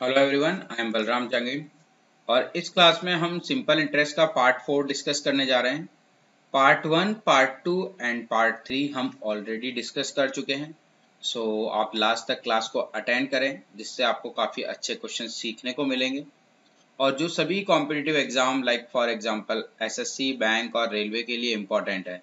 Hello everyone, I am Balram Jangim और इस class में हम सिंपल इंटरेस्ट का पार्ट 4 डिस्कस करने जा रहे हैं। पार्ट 1, पार्ट 2 एंड पार्ट 3 हम ऑलरेडी डिस्कस कर चुके हैं। सो आप लास्ट तक क्लास को अटेंड करें, जिससे आपको काफ़ी अच्छे क्वेश्चन सीखने को मिलेंगे और जो सभी competitive exam like for example SSC, bank और रेलवे के लिए इम्पोर्टेंट है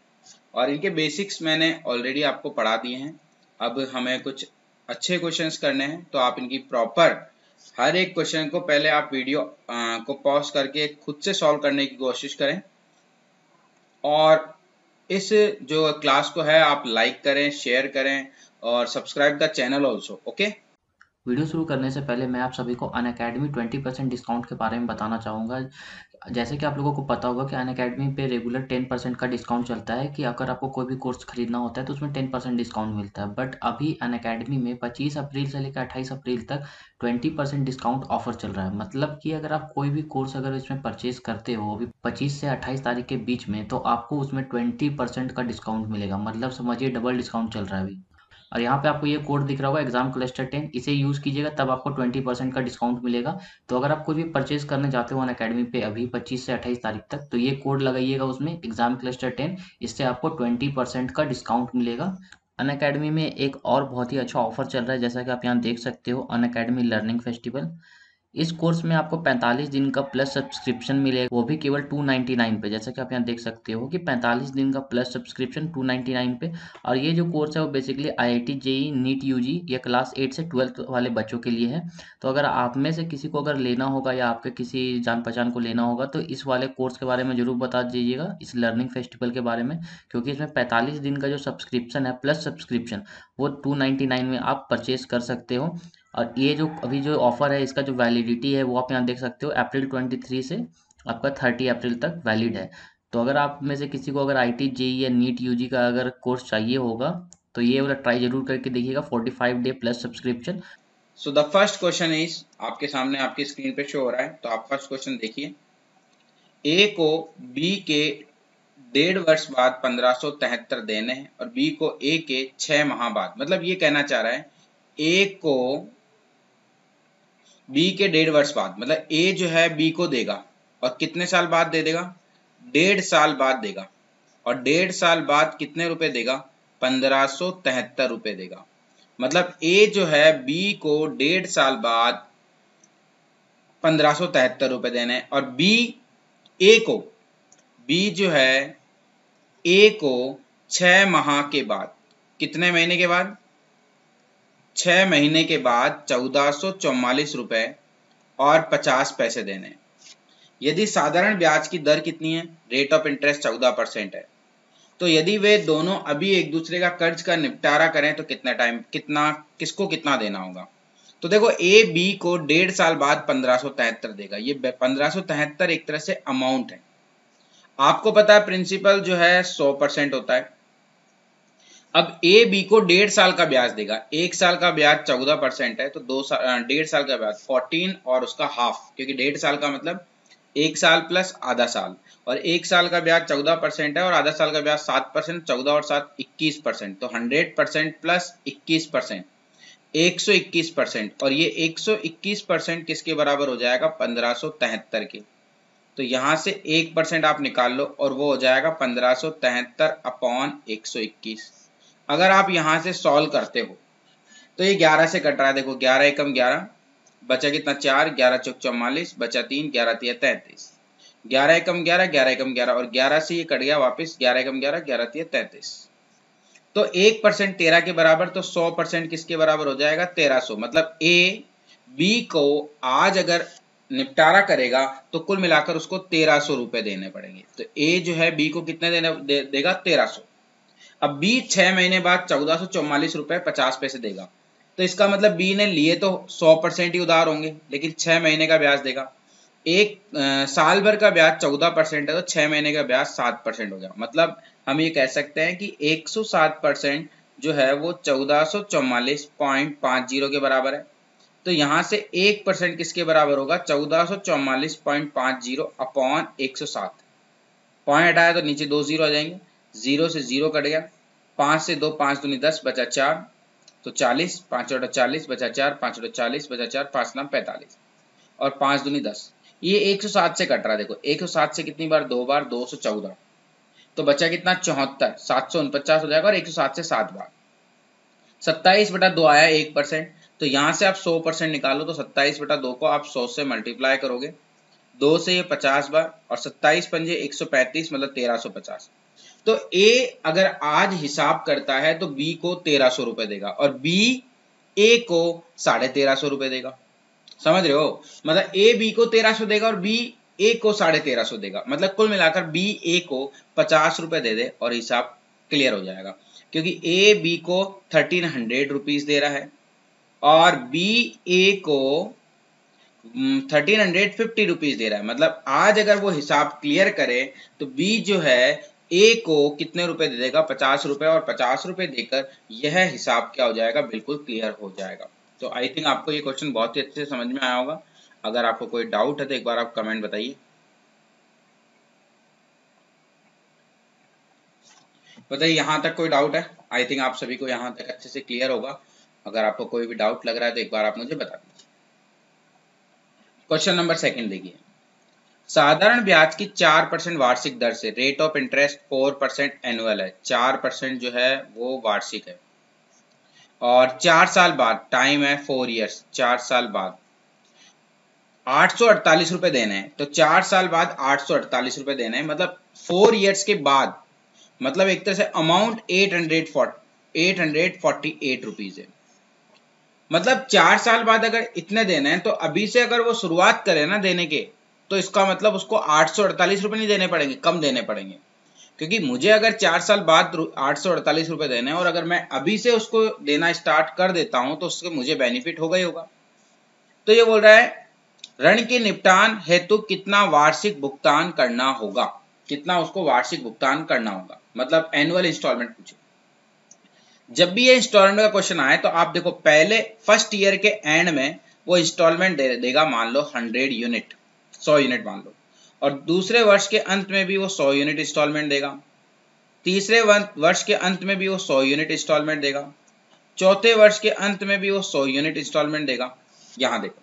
और इनके बेसिक्स मैंने ऑलरेडी आपको पढ़ा दिए हैं। अब हमें कुछ अच्छे क्वेश्चंस करने हैं, तो आप इनकी प्रॉपर हर एक क्वेश्चन को पहले आप वीडियो को पॉज करके खुद से सॉल्व करने की कोशिश करें और इस जो क्लास को है आप लाइक करें, शेयर करें और subscribe the channel also. Okay. Video शुरू करने से पहले मैं आप सभी को अनअकैडमी 20% डिस्काउंट के बारे में बताना चाहूँगा। जैसे कि आप लोगों को पता होगा कि अनअकैडमी पे रेगुलर 10% का डिस्काउंट चलता है कि अगर आपको कोई भी कोर्स खरीदना होता है तो उसमें 10% डिस्काउंट मिलता है। बट अभी अनअकैडमी में 25 अप्रैल से लेकर 28 अप्रैल तक 20% डिस्काउंट ऑफर चल रहा है। मतलब कि अगर आप कोई भी कोर्स अगर इसमें परचेज करते हो अभी 25 से 28 तारीख के बीच में, तो आपको उसमें 20% का डिस्काउंट मिलेगा। मतलब समझिए डबल डिस्काउंट चल रहा है अभी। और यहाँ पे आपको ये कोड दिख रहा होगा एग्जाम क्लस्टर 10, इसे यूज़ कीजिएगा तब आपको 20% का डिस्काउंट मिलेगा। तो अगर आप कोई भी परचेज करने जाते हो अनअकैडमी पे अभी 25 से 28 तारीख तक, तो ये कोड लगाइएगा उसमें एग्जाम क्लस्टर 10, इससे आपको 20% का डिस्काउंट मिलेगा। अनअकैडमी में एक और बहुत ही अच्छा ऑफर चल रहा है, जैसा कि आप यहाँ देख सकते हो, अनअकैडमी लर्निंग फेस्टिवल। इस कोर्स में आपको 45 दिन का प्लस सब्सक्रिप्शन मिलेगा, वो भी केवल 299 पे। जैसा कि आप यहाँ देख सकते हो कि 45 दिन का प्लस सब्सक्रिप्शन 299 पे। और ये जो कोर्स है वो basically IIT JEE NEET UG या क्लास 8 से 12th वाले बच्चों के लिए है। तो अगर आप में से किसी को अगर लेना होगा या आपके किसी जान पहचान को लेना होगा तो इस वाले कोर्स के बारे में ज़रूर बता दीजिएगा, इस लर्निंग फेस्टिवल के बारे में। क्योंकि इसमें 45 दिन का जो सब्सक्रिप्शन है प्लस सब्सक्रिप्शन, वो 299 में आप परचेज कर सकते हो। और ये जो अभी जो ऑफर है इसका जो वैलिडिटी है वो आप यहाँ देख सकते हो, अप्रैल 23 से आपका 30 अप्रैल तक वैलिड है। तो अगर आप में से किसी को अगर आईटी जेई या नीट यूजी का अगर कोर्स चाहिए होगा तो ये वाला ट्राई जरूर करके देखिएगा, 45 debt plus subscription. So the first question is आपके सामने आपकी स्क्रीन पे शो हो रहा है, तो आप फर्स्ट क्वेश्चन देखिए। ए को बी के 1.5 वर्ष बाद 1573 देने हैं और बी को ए के 6 माह बाद, मतलब ये कहना चाह रहा है ए को बी के 1.5 वर्ष बाद, मतलब ए जो है बी को देगा और कितने साल बाद दे देगा? 1.5 साल बाद देगा। और 1.5 साल बाद कितने रुपए देगा? 1573 रुपए देगा। मतलब ए जो है बी को 1.5 साल बाद 1573 रुपए देने हैं और ए को बी जो है ए को 6 माह के बाद, कितने महीने के बाद? 6 महीने के बाद 1444 रुपए और 50 पैसे देने। यदि साधारण ब्याज की दर कितनी है? रेट ऑफ इंटरेस्ट 14% है। तो यदि वे दोनों अभी एक दूसरे का कर्ज का निपटारा करें तो कितना टाइम, कितना, किसको कितना देना होगा? तो देखो, ए बी को 1.5 साल बाद 1573 देगा। ये 1573 एक तरह से अमाउंट है। आपको पता है प्रिंसिपल जो है 100% होता है। अब ए बी को 1.5 साल का ब्याज देगा। 1 साल का ब्याज 14% है, तो 1.5 साल का ब्याज 14 और उसका हाफ, क्योंकि 1.5 साल का मतलब 1 साल प्लस आधा साल। और 1 साल का ब्याज 14% है और आधा साल का ब्याज 7%। 14 और 7 21%, तो 100% प्लस 21%, 121%। और ये 121% किसके बराबर हो जाएगा? 1573 के। तो यहाँ से 1% आप निकाल लो और वो हो जाएगा 1573 अपॉन 121। अगर आप यहाँ से सॉल्व करते हो तो ये 11 से कट रहा है। देखो, 11 एकम 11, बचा कितना? 4, 11 चौक 44, बचा 3, 11 तिया 33। 11 एकम 11, 11 एकम 11 और 11 से ये कट गया वापस, 11 एकम 11, 11 तिया 33। तो 1% 13 के बराबर, तो 100% किसके बराबर हो जाएगा? 1300। मतलब ए बी को आज अगर निपटारा करेगा तो कुल मिलाकर उसको 1300 रुपए देने पड़ेंगे। तो ए जो है बी को कितने देगा? 1300। अब बी 6 महीने बाद 1444 रुपए 50 पैसे देगा। तो इसका मतलब बी ने लिए तो 100% ही उधार होंगे, लेकिन 6 महीने का ब्याज देगा। एक साल भर का ब्याज 14% है, तो 6 महीने का ब्याज 7% हो गया। मतलब हम ये कह सकते हैं कि 107% जो है वो 1444.50 के बराबर है। तो यहाँ से 1% किसके बराबर होगा? 1444.50 अपॉन 107। पॉइंट हटाया तो नीचे 2 जीरो आ जाएंगे, 0 से 0 कट गया, 5 से 2, 5 दूनी 10, बचा 4। तो 40, 5 बटा 40 बचा 4, 5 बटा 40 बचा 4, 5 नाम 45 और 5 दूनी 10। ये 107 से कट रहा है, देखो 107 से कितनी बार, 2 बार, 214, तो बचा कितना 74, 749 हो जाएगा और 107 से 7 बार। 27 बटा 2 आया 1%, तो यहाँ से आप 100% निकालो, तो 27 बटा 2 को आप 100 से मल्टीप्लाई करोगे, 2 से ये 50 बार और 27 पंजे 135 मतलब 1350। तो ए अगर आज हिसाब करता है तो बी को 1300 रुपए देगा और बी ए को 1350 रुपए देगा। समझ रहे हो, मतलब ए बी को 1300 देगा और बी ए को 1350 देगा, मतलब कुल मिलाकर बी ए को 50 रुपए दे दे और हिसाब क्लियर हो जाएगा, क्योंकि ए बी को 1300 रुपीज दे रहा है और बी ए को 1350 रुपीज दे रहा है। मतलब आज अगर वो हिसाब क्लियर करे तो बी जो है ए को कितने रुपए दे देगा, 50 रुपए, और 50 रुपए देकर यह हिसाब क्या हो जाएगा, बिल्कुल क्लियर हो जाएगा। तो आई थिंक आपको ये क्वेश्चन बहुत ही अच्छे से समझ में आया होगा। अगर आपको कोई डाउट है तो एक बार आप कमेंट बताइए। बताइए यहाँ तक कोई डाउट है? आई थिंक आप सभी को यहाँ तक अच्छे से क्लियर होगा। अगर आपको कोई भी डाउट लग रहा है तो एक बार आप मुझे बता दीजिए। क्वेश्चन नंबर 2 देखिए, साधारण ब्याज की 4% वार्षिक दर से रेट ऑफ इंटरेस्ट 4% एनुअल है, 4% जो है वो वार्षिक है और 4 साल बाद टाइम है 4 इयर्स, 4 साल बाद 848 रुपए देने हैं। तो 4 साल बाद 848 रुपए देने हैं, मतलब 4 इयर्स के बाद, मतलब एक तरह से अमाउंट 848 रुपीज है। मतलब 4 साल बाद अगर इतने देने हैं तो अभी से अगर वो शुरुआत करे ना देने के, तो इसका मतलब उसको 848 रुपए नहीं देने पड़ेंगे, कम देने पड़ेंगे, क्योंकि मुझे अगर 4 साल बाद 848 रुपए देने हैं और अगर मैं अभी से उसको देना स्टार्ट कर देता हूं तो उससे मुझे बेनिफिट होगा ही होगा। तो ये बोल रहा है ऋण के निपटान हेतु कितना वार्षिक भुगतान करना होगा, कितना उसको वार्षिक भुगतान करना होगा, मतलब एनुअल इंस्टॉलमेंट पूछे। जब भी ये इंस्टॉलमेंट का क्वेश्चन आए तो आप देखो पहले फर्स्ट ईयर के एंड में वो इंस्टॉलमेंट देगा, मान लो 100 यूनिट, 100 यूनिट मान लो, और दूसरे वर्ष के अंत में भी वो 100 यूनिट इंस्टॉलमेंट देगा, तीसरे वर्ष के अंत में भी वो 100 यूनिट इंस्टॉलमेंट देगा, चौथे वर्ष के अंत में भी वो 100 यूनिट इंस्टॉलमेंट देगा। यहां देखो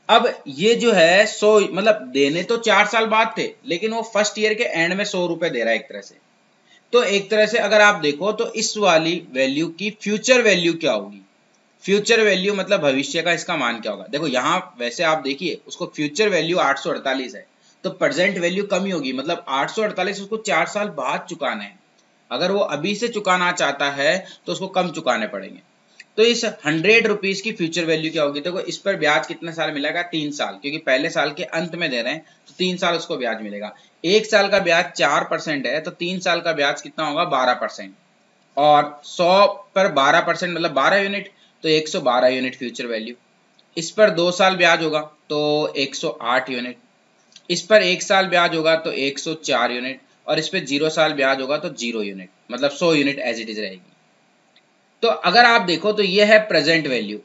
अब ये जो है 100 मतलब देने तो 4 साल बाद थे, लेकिन वो फर्स्ट ईयर के एंड में 100 रुपए दे रहा है एक तरह से। तो एक तरह से अगर आप देखो तो इस वाली वैल्यू की फ्यूचर वैल्यू क्या होगी, फ्यूचर वैल्यू मतलब भविष्य का इसका मान क्या होगा। देखो यहाँ वैसे आप देखिए उसको फ्यूचर वैल्यू 848 है, तो प्रेजेंट वैल्यू कम ही होगी, मतलब 848 उसको 4 साल बाद चुकाना है। अगर वो अभी से चुकाना चाहता है तो उसको कम चुकाने पड़ेंगे। तो इस 100 रुपीज की फ्यूचर वैल्यू क्या होगी, देखो इस पर ब्याज कितने साल मिलेगा, 3 साल, क्योंकि पहले साल के अंत में दे रहे हैं तो 3 साल उसको ब्याज मिलेगा। एक साल का ब्याज 4% है तो 3 साल का ब्याज कितना होगा, 12%, और 100 पर 12% मतलब 12 यूनिट, तो 112 यूनिट फ्यूचर वैल्यू। इस पर 2 साल ब्याज होगा तो 108 यूनिट, इस पर 1 साल ब्याज होगा तो 104 यूनिट, और इस पर 0 साल ब्याज होगा तो 0 यूनिट, मतलब 100 यूनिट एज इट इज रहेगी। तो अगर आप देखो तो ये है प्रेजेंट वैल्यू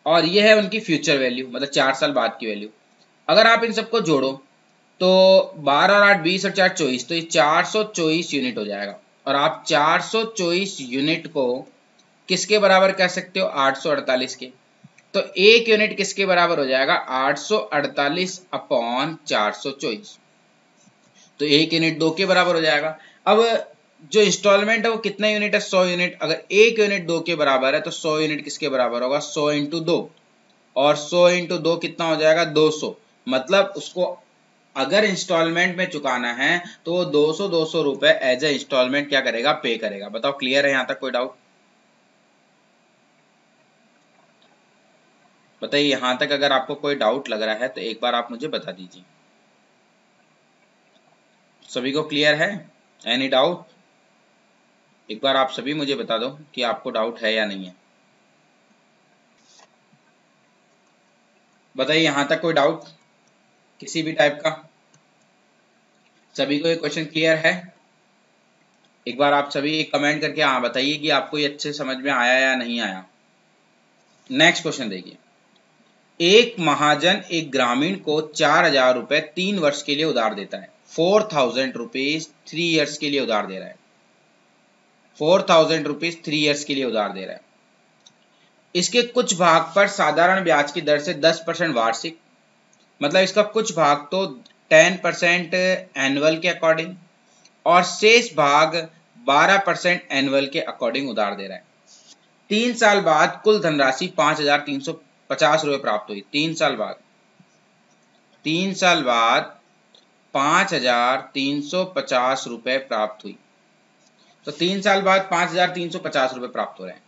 और ये है उनकी फ्यूचर वैल्यू, मतलब 4 साल बाद की वैल्यू। अगर आप इन सबको जोड़ो तो 12 और 8 20 और 4 24, तो ये 424 यूनिट हो जाएगा। और आप 424 यूनिट को किसके बराबर कह सकते हो, 848 के। तो एक यूनिट किसके बराबर हो जाएगा, 848 अपॉन 424, तो एक यूनिट 2 के बराबर हो जाएगा। अब जो इंस्टॉलमेंट है वो कितना यूनिट है, 100 यूनिट। अगर एक यूनिट 2 के बराबर है तो 100 यूनिट किसके बराबर होगा, 100 इंटू 2, और 100 इंटू 2 कितना हो जाएगा, 200। मतलब उसको अगर इंस्टॉलमेंट में चुकाना है तो वो 200 रुपए एज ए इंस्टॉलमेंट क्या करेगा, पे करेगा। बताओ क्लियर है यहां तक, कोई डाउट बताइए। यहां तक अगर आपको कोई डाउट लग रहा है तो एक बार आप मुझे बता दीजिए। सभी को क्लियर है, एनी डाउट? एक बार आप सभी मुझे बता दो कि आपको डाउट है या नहीं है। बताइए यहां तक कोई डाउट किसी भी टाइप का? सभी को ये क्वेश्चन क्लियर है? एक बार आप सभी कमेंट करके हाँ बताइए कि आपको ये अच्छे समझ में आया या नहीं आया। नेक्स्ट क्वेश्चन देखिए, एक महाजन एक ग्रामीण को 4000 रुपए 3 वर्ष के लिए उधार देता है। 4000 रुपीज 3 ईयर्स के लिए उधार दे रहा है, 4000 रुपीज 3 ईयर्स के लिए उधार दे रहा है। इसके कुछ भाग पर साधारण ब्याज की दर से 10% वार्षिक, मतलब इसका कुछ भाग तो 10% एनुअल के अकॉर्डिंग और शेष भाग 12% एनुअल के अकॉर्डिंग उधार दे रहा है। 3 साल बाद कुल धनराशि 5,350 रुपये प्राप्त हुई। 3 साल बाद 5,350 रुपये प्राप्त हुई। तो 3 साल बाद 5,350 रुपये प्राप्त हो रहे हैं।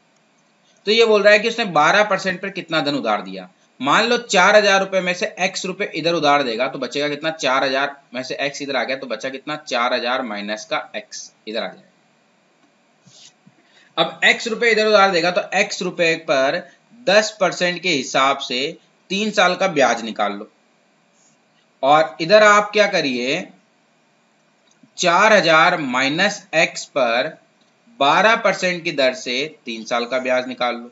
तो ये बोल रहा है कि उसने 12% पर कितना धन उधार दिया। मान लो 4,000 रुपये में से x रुपये इधर उधार देगा तो बचेगा कितना, 4,000 में से x इधर आ गया तो बचा कितना, 4,000 माइनस का x इधर आ जाएगा। अब x रुपये इधर उधार देगा तो x रुपये पर 10% के हिसाब से 3 साल का ब्याज निकाल लो और इधर आप क्या करिए, 4,000 माइनस x पर 12% की दर से 3 साल का ब्याज निकाल लो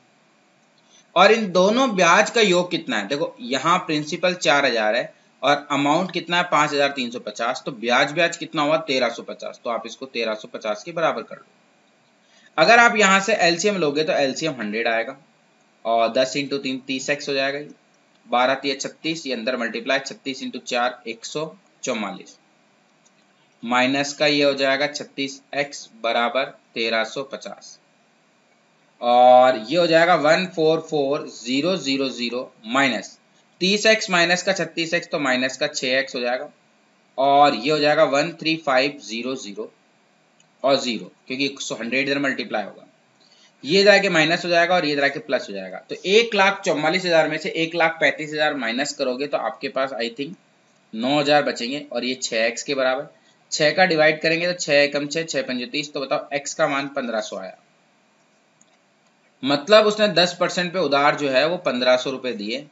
और इन दोनों ब्याज का योग कितना है। देखो यहाँ प्रिंसिपल 4,000 है और अमाउंट कितना है 5,350, तो ब्याज कितना हुआ 1,350, तो आप इसको 1,350 के बराबर कर लो। अगर आप यहाँ से एलसीएम लोगे तो एलसीएम 100 आएगा और 10 इंटू 3 30x हो जाएगा, 12 3 36, ये अंदर मल्टीप्लाई 36 इंटू 4 144 माइनस का ये हो जाएगा 36x बराबर 1,350 और ये हो जाएगा 144,000 माइनस 30x माइनस का 36x तो माइनस का 6x हो जाएगा और ये हो जाएगा 13500 और 0 क्योंकि 100 इधर मल्टीप्लाई होगा, ये जाके माइनस हो जाएगा और ये जाके प्लस हो जाएगा। तो 1,44,000 में से 1,35,000 माइनस करोगे तो आपके पास आई थिंक 9,000 बचेंगे और ये 6x के बराबर। 6 का डिवाइड करेंगे तो 6 एकम 6 6 पंजे 30, तो बताओ x का मान 1,500 आया। मतलब उसने 10% पे उधार जो है वो 1,500 रुपये दिए,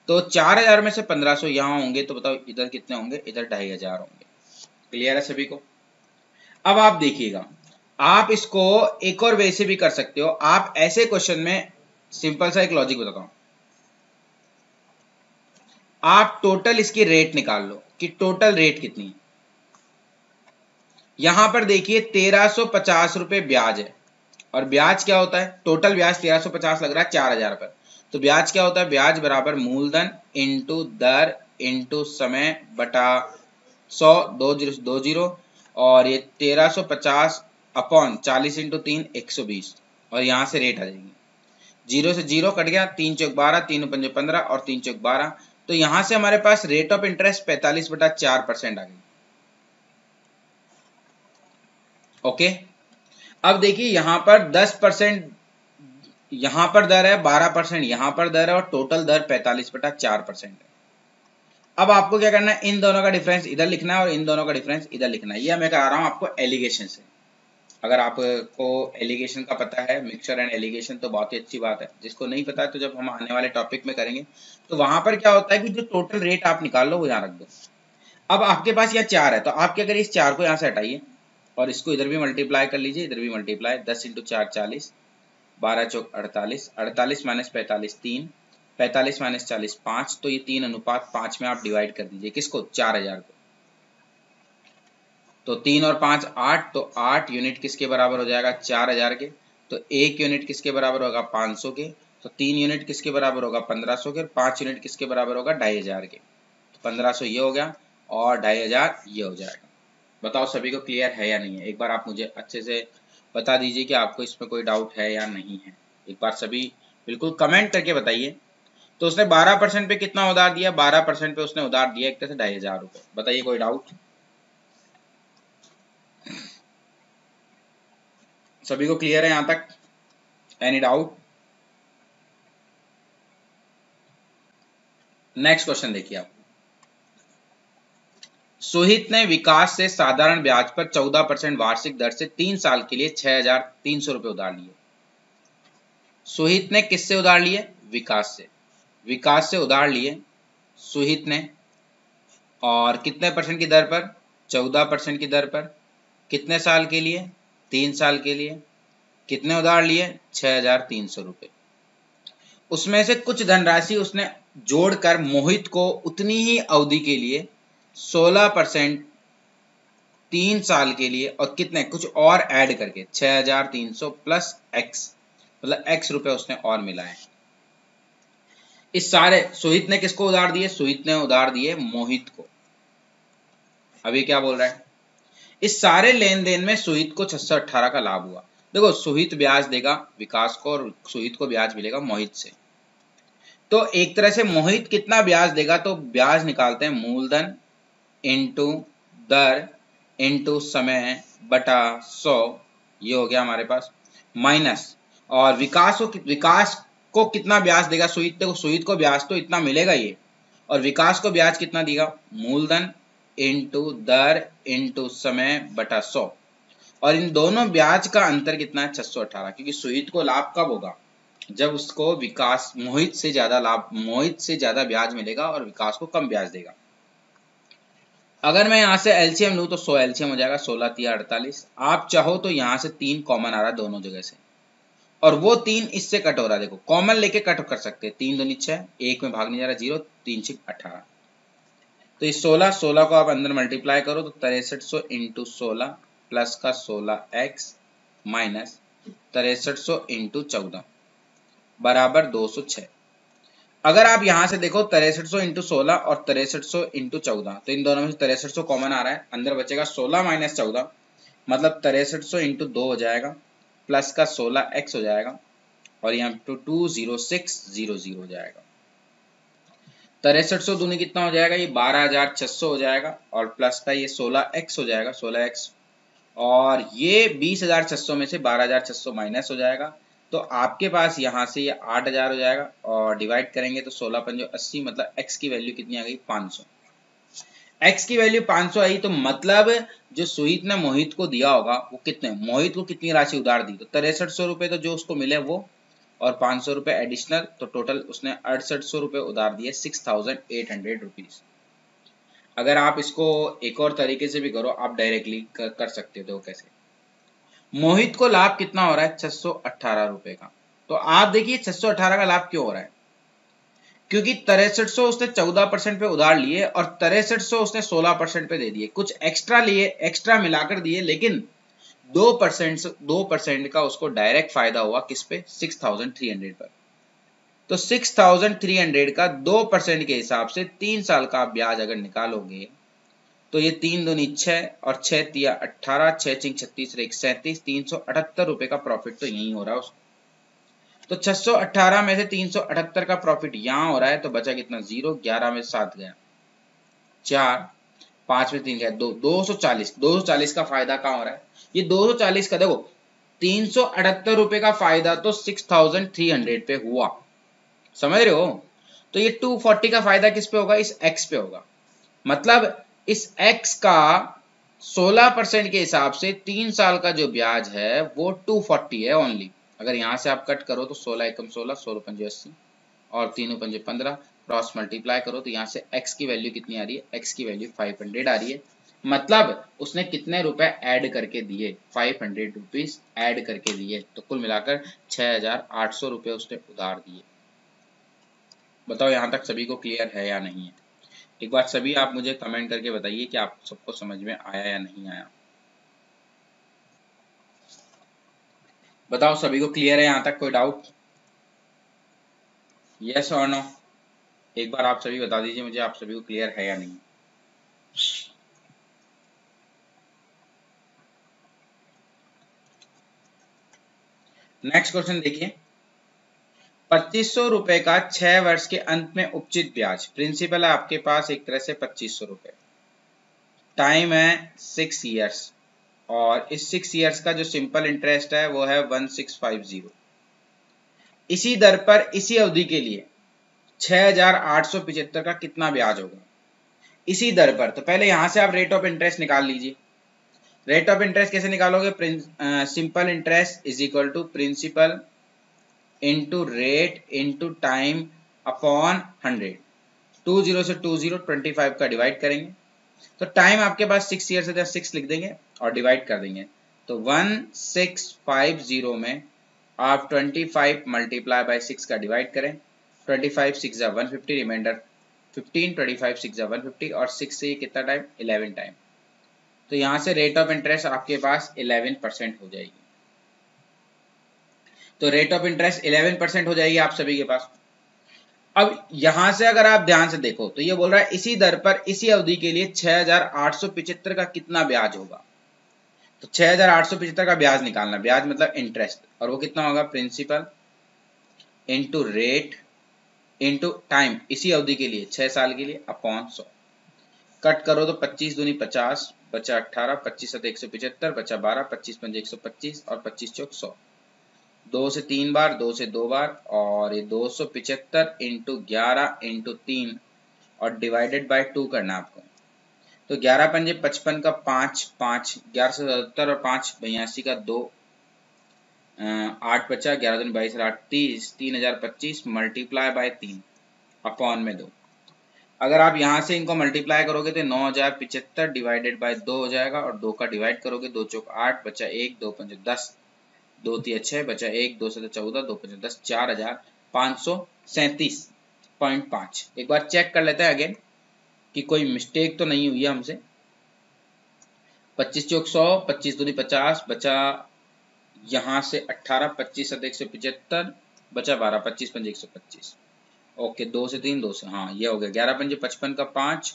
तो 4,000 में से 1,500 यहाँ होंगे तो बताओ इधर कितने होंगे, इधर 2,500 होंगे। क्लियर है सभी को। अब आप देखिएगा, आप इसको एक और वे से भी कर सकते हो। आप ऐसे क्वेश्चन में सिंपल सा एक लॉजिक बताता हूं, आप टोटल इसकी रेट निकाल लो कि टोटल रेट कितनी है। यहां पर देखिए 1,350 रुपये ब्याज है और ब्याज क्या होता है, टोटल ब्याज 1,350 लग रहा है 4,000 पर, तो ब्याज क्या होता है, ब्याज बराबर मूलधन इंटू दर इंटू समय बटा 100 2 0 और ये 1,350 अपॉन 40 इंटू 3 120 और यहाँ से रेट आ जाएंगे, 0 से 0 कट गया, 3 चौक 12 3 पंजे 15 और 3 चौक 12, तो यहाँ से हमारे पास रेट ऑफ इंटरेस्ट 45/4% आ गई। ओके, अब देखिए यहाँ पर 10% यहाँ पर दर है, 12% यहाँ पर दर है और टोटल दर 45/4% है। अब आपको क्या करना है, इन दोनों का डिफरेंस इधर लिखना है और इन दोनों का डिफरेंस इधर लिखना है। ये मैं कह रहा हूँ आपको एलिगेशन से। अगर आपको एलिगेशन का पता है, मिक्सचर एंड एलिगेशन, तो बहुत ही अच्छी बात है। जिसको नहीं पता है तो जब हम आने वाले टॉपिक में करेंगे तो वहां पर क्या होता है कि जो टोटल रेट आप निकाल लो वो यहाँ रख दो। अब आपके पास यहाँ 4 है तो आप क्या करिए, इस 4 को यहाँ से हटाइए और इसको इधर भी मल्टीप्लाई कर लीजिए, इधर भी मल्टीप्लाई, 10 इंटू 4 40, 12 चौक 48, 48 माइनस 45 3, 45 माइनस 40 5, तो ये 3:5 में आप डिवाइड कर दीजिए किसको, 4,000 को। तो 3 और 5 8, तो 8 यूनिट किसके बराबर हो जाएगा, 4,000 के। तो 1 यूनिट किसके बराबर होगा, 500 के। तो 3 यूनिट किसके बराबर होगा, 1,500 के। 5 यूनिट किसके बराबर होगा, 2,500 के। तो 1,500 ये हो गया और 2,500 ये हो जाएगा। बताओ सभी को क्लियर है या नहीं है। एक बार आप मुझे अच्छे से बता दीजिए कि आपको इसमें कोई डाउट है या नहीं है। एक बार सभी बिल्कुल कमेंट करके बताइए। तो उसने 12% पे कितना उधार दिया, 12% पे उसने उधार दिया एक तरह से 2,500 रुपये। बताइए कोई डाउट, सभी को क्लियर है यहां तक, एनी डाउट। नेक्स्ट क्वेश्चन देखिए आप, सुहित ने विकास से साधारण ब्याज पर 14% वार्षिक दर से 3 साल के लिए 6,300 रुपये उधार लिए। सुहित ने किससे उधार लिए, विकास से। विकास से उधार लिए सुहित ने और कितने परसेंट की दर पर, 14% की दर पर। कितने साल के लिए, 3 साल के लिए। कितने उधार लिए, 6,300 रुपये। उसमें से कुछ धनराशि उसने जोड़कर मोहित को उतनी ही अवधि के लिए 16% 3 साल के लिए और कितने कुछ और ऐड करके 6,300 प्लस x, मतलब x रुपये उसने और मिलाए। इस सारे सुहित ने किसको उधार दिए? सुहित ने उधार दिए मोहित को। अभी क्या बोल रहा है? इस सारे लेन देन में सुहित को 618 का लाभ हुआ। देखो सुहित ब्याज देगा विकास को और सुहित को ब्याज मिलेगा मोहित से। तो एक तरह से मोहित कितना ब्याज देगा? तो ब्याज निकालते हैं मूलधन इंटू दर इंटू समय बटा 100, ये हो गया हमारे पास, माइनस, और विकास को कितना ब्याज देगा सुहित? देखो सुहित को ब्याज तो इतना मिलेगा ये, और विकास को ब्याज कितना देगा? मूलधन इंटू दर इंटू समय बटा 100, और इन दोनों ब्याज का अंतर कितना है? 618, क्योंकि सुहित को लाभ कब होगा? जब उसको विकास मोहित से ज्यादा ब्याज मिलेगा और विकास को कम ब्याज देगा। अगर मैं यहाँ से एलसीएम लूँ तो 100 एलसीएम हो जाएगा, 16 3 48। आप चाहो तो यहाँ से 3 कॉमन आ रहा है दोनों जगह से, और वो 3 इससे कट हो रहा है। देखो कॉमन लेके कट कर सकते हैं, 3 दूनी 6, 1 में भाग नहीं जा रहा 0, 3 6 18। तो इस 16 को आप अंदर मल्टीप्लाई करो तो 6300 इंटू 16 प्लस का 16x माइनस 6300 इंटू 14 बराबर 206। अगर आप यहां से देखो 6300 इंटू 16 और 6300 इंटू 14, तो इन दोनों में से 6300 कॉमन आ रहा है, अंदर बचेगा 16 माइनस 14, मतलब 6300 इंटू 2 हो जाएगा प्लस का 16x हो जाएगा, और यहाँ पे 20600 हो जाएगा। 6300 दूनी कितना हो जाएगा? ये 12600 हो जाएगा, और प्लस का ये 16x हो जाएगा, 16x, और ये 20600 में से 12600 माइनस हो जाएगा, तो आपके पास यहाँ से ये 8000 हो जाएगा, और डिवाइड करेंगे तो 16 पंजो 80, मतलब x की वैल्यू कितनी आ गई? 500। x की वैल्यू 500 आई, तो मतलब जो सुहित ने मोहित को दिया होगा वो कितने, मोहित को कितनी राशि उधार दी? तो 6300 रुपए तो जो उसको मिले वो, और 500 रुपए एडिशनल, तो टोटल उसने 6800 रुपए उधार दिए, 6800 रुपीज। अगर आप इसको एक और तरीके से भी करो, आप डायरेक्टली कर सकते हो। कैसे? मोहित को लाभ कितना हो रहा है? 618 रुपए का। तो आप देखिए 618 का लाभ क्यों हो रहा है? क्योंकि 6300 उसने 14% पे उधार लिए और 6300 उसने 16% पे दे दिए, कुछ एक्स्ट्रा लिए, एक्स्ट्रा मिलाकर दिए, लेकिन 2% का उसको डायरेक्ट फायदा हुआ किस पे? 6300 पर। तो 6300 का 2% के हिसाब से 3 साल का ब्याज अगर निकालोगे तो ये 3 दूनी 6 और 6 तिया 18, 6 चिंग 36 रेख 37, 378 रुपए का प्रॉफिट तो यही हो रहा है उसको। तो 618 में से 378 का प्रॉफिट यहाँ हो रहा है, तो बचा कितना? 0, 11 में 7 गया 4, 5 में 3 गया 2, 240 का फायदा कहाँ हो रहा है? ये 240 का, देखो 378 रुपए का फायदा तो 6300 पे हुआ, समझ रहे हो? तो ये 240 का फायदा किस पे होगा? इस x पे होगा। मतलब इस x का 16% के हिसाब से 3 साल का जो ब्याज है वो 240 है ओनली। अगर यहाँ से आप कट करो तो 16 एकम 16, 16 पंजे 80, और 3 पंजे 15, क्रॉस मल्टीप्लाई करो तो यहाँ से x की वैल्यू कितनी आ रही है? x की वैल्यू 500 आ रही है। मतलब उसने कितने रुपए ऐड करके दिए? 500 रुपीज ऐड करके दिए, तो कुल मिलाकर 6800 रुपए उसने उधार दिए। बताओ यहाँ तक सभी को क्लियर है या नहीं है? एक बार सभी आप मुझे कमेंट करके बताइए कि आप सबको समझ में आया या नहीं आया। बताओ सभी को क्लियर है यहाँ तक? कोई डाउट? यस और नो? एक बार आप सभी बता दीजिए मुझे, आप सभी को क्लियर है या नहीं। नेक्स्ट क्वेश्चन देखिए, 2500 रुपए का 6 वर्ष के अंत में उपचित ब्याज, प्रिंसिपल है आपके पास एक तरह से 2500 रुपए, टाइम है 6 ईयर्स, और इस 6 ईयर्स का जो सिंपल इंटरेस्ट है वो है 1650। इसी दर पर इसी अवधि के लिए 6875 का कितना ब्याज होगा? इसी दर पर। तो पहले यहां से आप रेट ऑफ इंटरेस्ट निकाल लीजिए। रेट ऑफ इंटरेस्ट कैसे निकालोगे? Simple interest is equal to principal into rate into time upon 100। 20 से 25 का डिवाइड करेंगे, तो टाइम आपके पास 6 ईयर से 6 लिख देंगे और डिवाइड कर देंगे, तो 1650 में आप 25 मल्टीप्लाई बाय 6 का डिवाइड करें, 25 6 जा 150, रिमाइंडर 15, 25 6 जा 150, और 6 से कितना टाइम? 11 टाइम। तो यहाँ से रेट ऑफ इंटरेस्ट आपके पास 11% हो जाएगी। तो रेट ऑफ इंटरेस्ट 11% हो जाएगी आप सभी के पास। अब यहां से अगर आप ध्यान से देखो तो ये बोल रहा है इसी दर पर इसी अवधि के लिए 6875 का कितना ब्याज होगा। तो 6875 का ब्याज निकालना, ब्याज मतलब इंटरेस्ट, और वो कितना होगा, principal into rate into time, इसी अवधि के लिए 6 साल के लिए, अपॉन 100। कट करो तो 25 दूनी 50, बचा 18, 25 सत 175, बचा 12, 25 पंजे 125 और 25 चौक 100। 2 से 3 बार, 2 से 2 बार, और ये 275 इंटू 11 इंटू 3 और डिवाइडेड बाय 2 करना आपको। तो 11 पंजे 55 का 5, 5 1177 और 5 82 का 2, 8 बचा, 11 दूनी 22 8 30, 3025 मल्टीप्लाई बाय 3 अपॉन में 2। अगर आप यहाँ से इनको मल्टीप्लाई करोगे तो 9075 डिवाइडेड बाय 2 हो जाएगा, और 2 का डिवाइड करोगे, 2 चौक 8, बचा 1, 2 पंजे 10, 2 3 6, बचा 1, 2 7 14, 2 पंजे 10, 4537.5। एक बार चेक कर लेते हैं अगेन कि कोई मिस्टेक तो नहीं हुई है हमसे। 25 चौक 100, 25 दूनी 50, बचा यहाँ से 18, 25 सत 175, बचा 12, 25 पंजे 125। ओके, 2 से 3, 2 से, हाँ ये हो गया। 11 पंजे 55 का 5,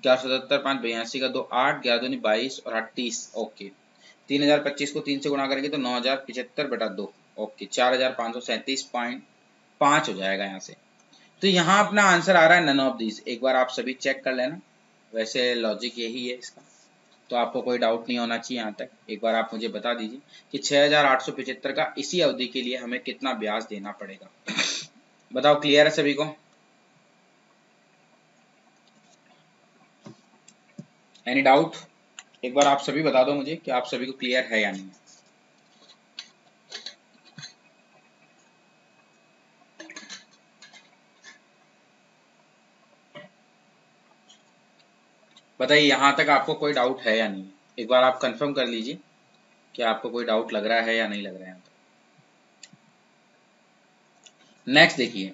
1177, 5 82 का 2, 8, 11 दूनी 22 और 8 30। ओके, 3025 को 3 से गुणा करेंगे तो 9075 बटा 2, ओके 4537.5 हो जाएगा यहाँ से। तो यहाँ अपना आंसर आ रहा है नन ऑफ दीज। एक बार आप सभी चेक कर लेना, वैसे लॉजिक यही है इसका, तो आपको कोई डाउट नहीं होना चाहिए यहाँ तक। एक बार आप मुझे बता दीजिए कि 6875 का इसी अवधि के लिए हमें कितना ब्याज देना पड़ेगा। बताओ, क्लियर है सभी को? Any doubt? एक बार आप सभी बता दो मुझे कि आप सभी को क्लियर है या नहीं। बताइए, यहां तक आपको कोई डाउट है या नहीं? एक बार आप कंफर्म कर लीजिए कि आपको कोई डाउट लग रहा है या नहीं लग रहा है यहाँ तक। नेक्स्ट देखिए,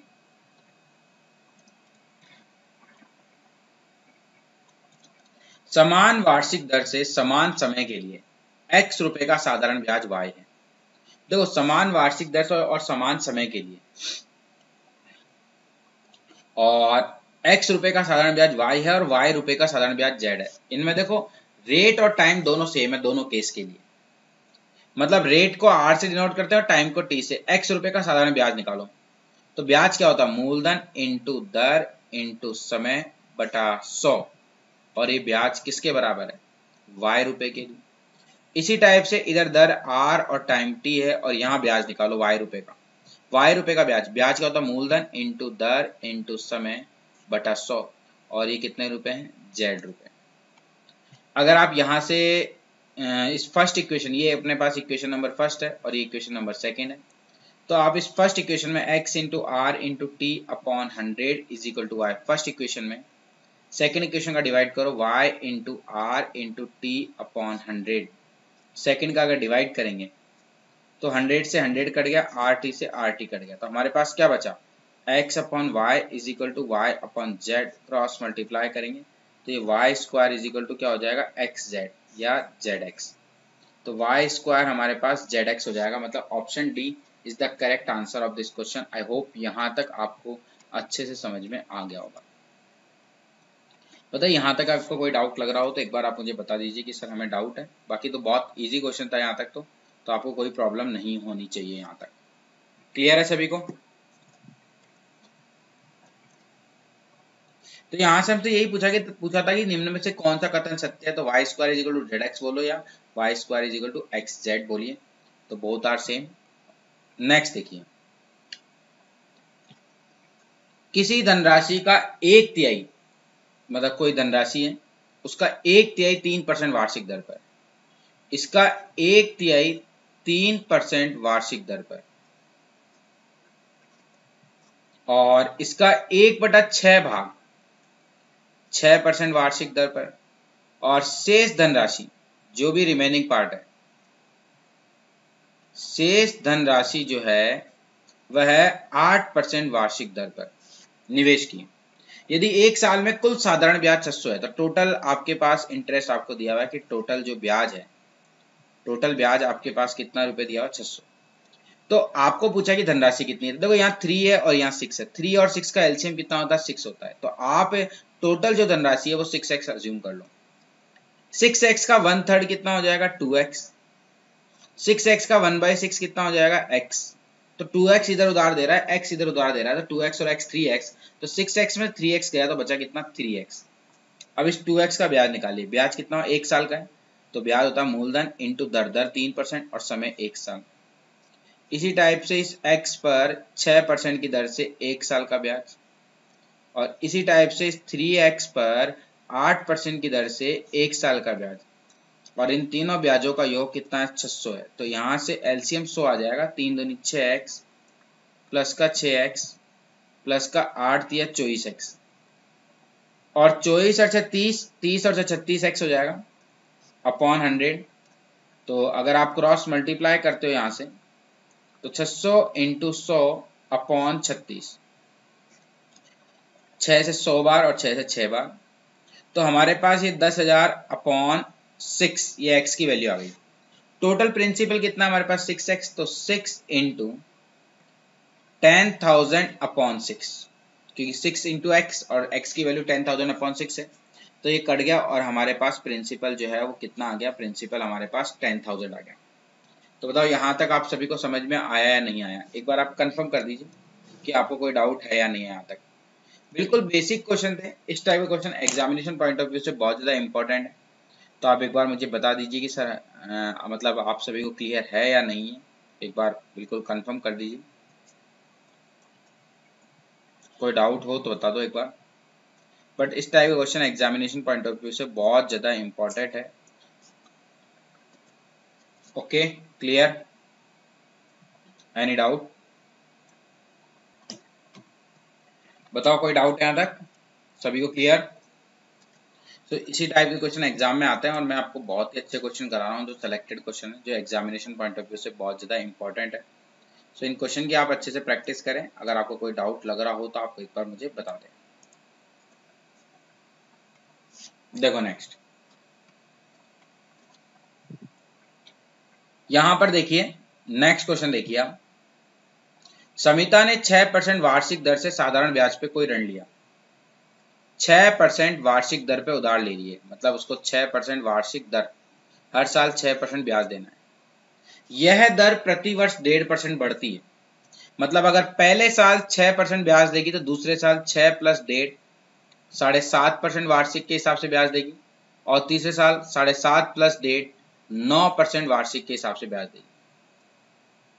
समान वार्षिक दर से समान समय के लिए x रुपए का साधारण ब्याज y है। देखो, समान वार्षिक दर और समान समय के लिए, और x रुपए का साधारण ब्याज y है और y रुपए का साधारण ब्याज z है। इनमें देखो रेट और टाइम दोनों सेम है दोनों केस के लिए। मतलब रेट को r से डिनोट करते हैं और टाइम को t से। x रुपए का साधारण ब्याज निकालो तो ब्याज क्या होता है, मूलधन इंटू दर इंटू समय बटा 100, और ये ब्याज किसके बराबर है, y रुपए के लिए। इसी टाइप से इधर दर r और टाइम t है, और यहाँ ब्याज निकालो y रुपए का। y रुपए का ब्याज क्या होता है, मूलधन इंटू दर इंटू समय बटा 100, और ये कितने रुपए हैं, z रुपए। अगर आप यहाँ से इस फर्स्ट इक्वेशन, ये अपने पास इक्वेशन नंबर फर्स्ट है और ये इक्वेशन नंबर सेकेंड है, तो आप इस फर्स्ट इक्वेशन में x into r into t upon 100 is equal to y, first equation में। सेकेंड इक्वेशन का डिवाइड करो, y into r into t upon 100। Second का अगर डिवाइड करेंगे तो 100 से 100 कट गया, RT से RT कट गया, तो हमारे पास क्या बचा, x upon y is equal to y upon z, cross multiply करेंगे तो ये y square is equal to क्या हो जाएगा, XZ या ZX। तो वाई स्क्वायर हमारे पास ZX हो जाएगा। मतलब option D is the correct answer of this question. I hope यहाँ तक आपको अच्छे से समझ में आ गया होगा। बताइए, यहाँ तक आपको कोई डाउट लग रहा हो तो एक बार आप मुझे बता दीजिए कि सर हमें डाउट है। बाकी तो बहुत इजी क्वेश्चन था यहाँ तक, तो आपको कोई प्रॉब्लम नहीं होनी चाहिए यहाँ तक। क्लियर है सभी को? तो यहाँ से हमसे यही पूछा था कि निम्न में से कौन सा कथन सत्य है, तो y square is equal to ZX बोलो या y square is equal to XZ बोलिए, तो बोथ आर सेम। नेक्स्ट देखिए, किसी धनराशि का 1/3, मतलब कोई धनराशि है उसका 1/3 3% वार्षिक दर पर, इसका 1/3 3% वार्षिक दर पर, और इसका 1/6 भाग 6% वार्षिक दर पर, और शेष धनराशि जो भी रिमेनिंग पार्ट है, शेष धनराशि जो है वह 8% वार्षिक दर पर निवेश की। यदि एक साल में कुल साधारण ब्याज 600 है, तो टोटल आपके पास इंटरेस्ट आपको दिया हुआ है कि टोटल जो ब्याज है, टोटल ब्याज आपके पास कितना रुपए दिया हुआ, 600। तो आपको पूछा कि धनराशि कितनी है, देखो यहाँ 3 है और यहाँ 6 है, 3 और 6 का एलसीएम कितना होता है, 6 होता है। तो आप टोटल जो धनराशि है वो 6x अज्यूम कर लो। 6x का 1/3 कितना हो जाएगा, 2x। 6x का 1/6 कितना हो जाएगा, x। तो 2x इधर उधार दे रहा है, x इधर उधार दे रहा है, तो 2x और x 3x। तो 6x में 3x गया तो बचा कितना, 3x। अब इस 2x का ब्याज निकालिए, ब्याज कितना, 1 साल का है, तो ब्याज होता है मूलधन इंटू दर 3% और समय 1 साल। इसी टाइप से इस x पर 6% की दर से 1 साल का ब्याज, और इसी टाइप से इस 3x पर 8% की दर से 1 साल का ब्याज, और इन तीनों ब्याजों का योग कितना है, 600 है। तो यहाँ से एलसीएम 100 आ जाएगा, 3 दूनी 6x प्लस का 6x प्लस का 8 दिया 24x, और 24 और 30, 30 और 36x हो जाएगा अपॉन 100। तो अगर आप क्रॉस मल्टीप्लाई करते हो यहाँ से, तो 600 इंटू 100 अपॉन 36, 6 से 100 बार और 6 से 6 बार, तो हमारे पास ये 10,000 अपॉन 6, ये x की वैल्यू आ गई। टोटल प्रिंसिपल कितना हमारे पास, 6x, तो 6 इंटू 10,000 अपॉन 6, क्योंकि 6 इंटू एक्स और x की वैल्यू 10,000 अपॉन 6 है, तो ये कट गया और हमारे पास प्रिंसिपल जो है वो कितना आ गया, प्रिंसिपल हमारे पास 10,000 आ गया। तो बताओ यहाँ तक आप सभी को समझ में आया या नहीं आया, एक बार आप कंफर्म कर दीजिए कि आपको कोई डाउट है या नहीं है यहाँ तक। बिल्कुल बेसिक क्वेश्चन थे, इस टाइप के question examination point of view से बहुत ज़्यादा इंपॉर्टेंट है। तो आप एक बार मुझे बता दीजिए कि सर मतलब आप सभी को क्लियर है या नहीं है, एक बार बिल्कुल कंफर्म कर दीजिए। कोई डाउट हो तो बता दो एक बार। बट इस टाइप का question examination point of view से बहुत ज़्यादा इंपॉर्टेंट है। ओके, क्लियर, एनी डाउट, बताओ कोई डाउट है यहाँ तक, सभी को क्लियर। तो इसी टाइप के क्वेश्चन एग्जाम में आते हैं और मैं आपको बहुत ही अच्छे क्वेश्चन करा रहा हूँ जो सेलेक्टेड क्वेश्चन है, जो एग्जामिनेशन पॉइंट ऑफ व्यू से बहुत ज़्यादा इंपॉर्टेंट है। सो इन क्वेश्चन की आप अच्छे से प्रैक्टिस करें, अगर आपको कोई डाउट लग रहा हो तो आप एक बार मुझे बता दें। देखो नेक्स्ट, यहां पर देखिए नेक्स्ट क्वेश्चन देखिए आप, समिता ने 6% वार्षिक दर से साधारण ब्याज पे कोई ऋण लिया। 6% वार्षिक दर पे उधार ले लिए, मतलब उसको 6% वार्षिक दर, हर साल 6% ब्याज देना है। यह दर प्रति वर्ष 1.5% बढ़ती है, मतलब अगर पहले साल 6% ब्याज देगी तो दूसरे साल 6 प्लस 1.5, 7.5% वार्षिक के हिसाब से ब्याज देगी, और तीसरे साल 7.5 प्लस 1.5, 9% वार्षिक के हिसाब से ब्याज देगी,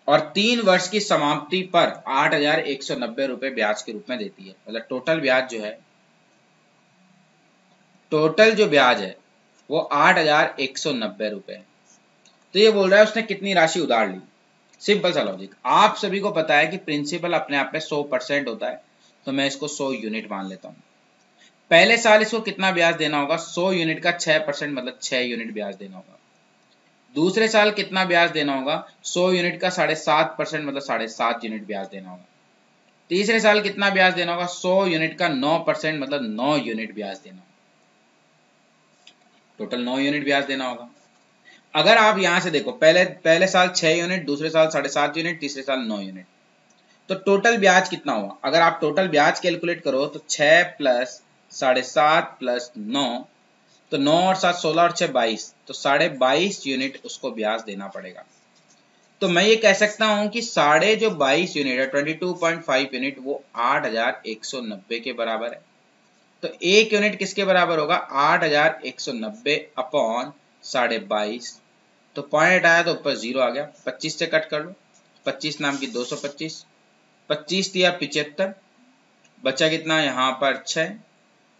और 3 वर्ष की समाप्ति पर 8,190 रुपए ब्याज के रूप में देती है। मतलब टोटल ब्याज जो है, टोटल जो ब्याज है वो 8,190 रुपए है। तो ये बोल रहा है उसने कितनी राशि उधार ली। सिंपल सा लॉजिक, आप सभी को पता है कि प्रिंसिपल अपने आप में 100% होता है, तो मैं इसको 100 यूनिट मान लेता हूँ। पहले साल इसको कितना ब्याज देना होगा, 100 यूनिट का 6% मतलब 6 यूनिट ब्याज देना होगा। दूसरे साल कितना ब्याज देना होगा, 100 यूनिट का 7.5% मतलब 7.5 यूनिट ब्याज देना होगा। तीसरे साल कितना ब्याज देना होगा, 100 यूनिट का 9% मतलब 9 यूनिट ब्याज देना होगा। टोटल 9 यूनिट ब्याज देना होगा। अगर आप यहां से देखो, पहले साल 6 यूनिट, दूसरे साल 7.5 यूनिट, तीसरे साल 9 यूनिट, तो टोटल ब्याज कितना हुआ। अगर आप टोटल ब्याज कैलकुलेट करो तो 6 प्लस 7.5 प्लस 9, तो 9 और 7 16 और 6 22, तो 22.5 यूनिट उसको ब्याज देना पड़ेगा। तो मैं ये कह सकता हूं कि 22.5 यूनिट है, 22.5 यूनिट, वो 8,190 के बराबर है। तो एक यूनिट किसके बराबर होगा, 8,190 अपॉन 22.5। तो पॉइंट आया तो ऊपर 0 आ गया, 25 से कट कर लो, 25 नाम की 225, 25 दिया 75, बचा कितना यहाँ पर 6,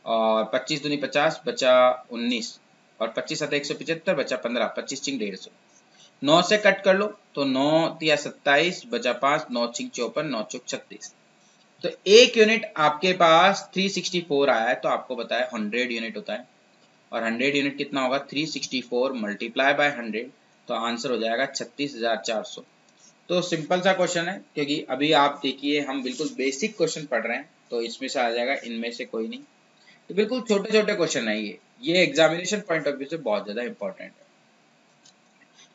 और 25 दूनी 50, बचा 19, और 25 7 175, बचा 15, 25 चिंग 150, 9 से कट कर लो तो 9 दिया 27, बचा 5, 9 चिंग 54, 9 चौक 36। तो एक यूनिट आपके पास 364 आया है, तो आपको बताया 100 यूनिट होता है, और 100 यूनिट कितना होगा, 364 मल्टीप्लाई बाय 100, तो आंसर हो जाएगा 36,400। तो सिंपल सा क्वेश्चन है, क्योंकि अभी आप देखिए हम बिल्कुल बेसिक क्वेश्चन पढ़ रहे हैं, तो इसमें से आ जाएगा, इनमें से कोई नहीं। तो बिल्कुल छोटे छोटे क्वेश्चन है ये एग्जामिनेशन पॉइंट ऑफ व्यू से बहुत ज्यादा इंपॉर्टेंट है।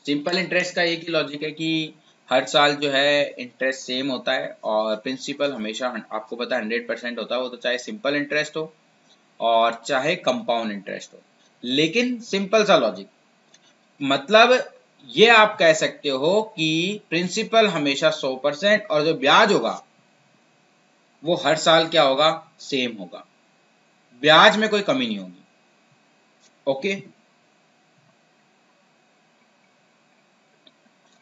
सिंपल इंटरेस्ट का एक ही लॉजिक है कि हर साल जो है इंटरेस्ट सेम होता है और प्रिंसिपल हमेशा आपको पता है 100% होता है, वो तो चाहे सिंपल इंटरेस्ट हो और चाहे कंपाउंड इंटरेस्ट हो। लेकिन सिंपल सा लॉजिक, मतलब ये आप कह सकते हो कि प्रिंसिपल हमेशा 100% और जो ब्याज होगा वो हर साल क्या होगा, सेम होगा, ब्याज में कोई कमी नहीं होगी। ओके,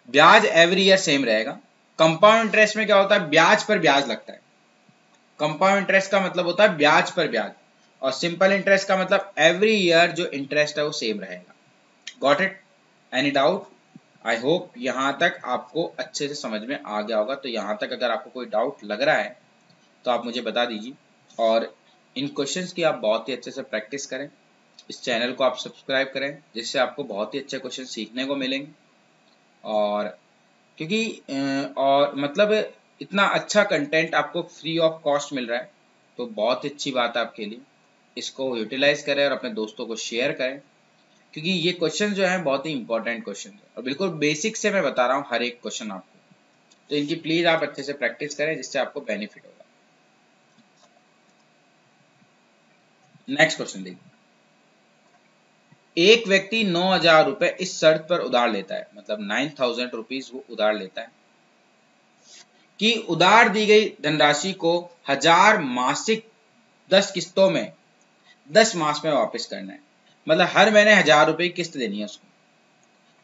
ब्याज एवरी ईयर सेम रहेगा। कंपाउंड इंटरेस्ट में क्या होता है, ब्याज पर ब्याज लगता है। कंपाउंड इंटरेस्ट का मतलब होता है ब्याज पर ब्याज, और सिंपल इंटरेस्ट का मतलब एवरी ईयर जो इंटरेस्ट है वो सेम रहेगा। Got it? Any doubt? I hope यहाँ तक आपको अच्छे से समझ में आ गया होगा। तो यहाँ तक अगर आपको कोई डाउट लग रहा है तो आप मुझे बता दीजिए, और इन क्वेश्चंस की आप बहुत ही अच्छे से प्रैक्टिस करें। इस चैनल को आप सब्सक्राइब करें जिससे आपको बहुत ही अच्छे क्वेश्चन सीखने को मिलेंगे। और क्योंकि और मतलब इतना अच्छा कंटेंट आपको फ्री ऑफ कॉस्ट मिल रहा है तो बहुत ही अच्छी बात है आपके लिए। इसको यूटिलाइज करें और अपने दोस्तों को शेयर करें, क्योंकि ये क्वेश्चन जो है बहुत ही इंपॉर्टेंट क्वेश्चन है और बिल्कुल बेसिक से मैं बता रहा हूँ हर एक क्वेश्चन आपको। तो इनकी प्लीज आप अच्छे से प्रैक्टिस करें जिससे आपको बेनिफिट होगा। नेक्स्ट क्वेश्चन देखिए, एक व्यक्ति 9,000 रुपए इस शर्त पर उधार लेता है, मतलब 9,000 रुपीज वो उधार लेता है कि उधार दी गई धनराशि को 1,000 मासिक 10 किस्तों में 10 मास में वापस करना है। मतलब हर महीने 1,000 रुपए की किस्त देनी है उसको।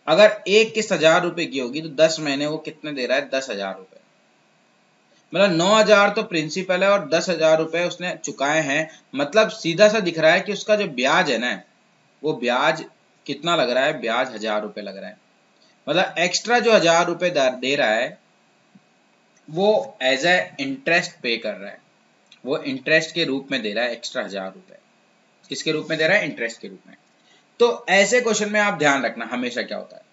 अगर एक किस्त 1,000 रुपए की होगी तो 10 महीने वो कितने दे रहा है, 10,000 रुपए। मतलब 9,000 तो प्रिंसिपल है और 10,000 रुपए उसने चुकाए हैं। मतलब सीधा सा दिख रहा है कि उसका जो ब्याज है ना, वो ब्याज कितना लग रहा है, ब्याज 1,000 रुपए लग रहा है। मतलब एक्स्ट्रा जो 1,000 रुपए दे रहा है वो एज ए इंटरेस्ट पे कर रहा है, वो इंटरेस्ट के रूप में दे रहा है एक्स्ट्रा 1,000 रुपए। किसके रूप में दे रहा है, इंटरेस्ट के रूप में। तो ऐसे क्वेश्चन में आप ध्यान रखना हमेशा क्या होता है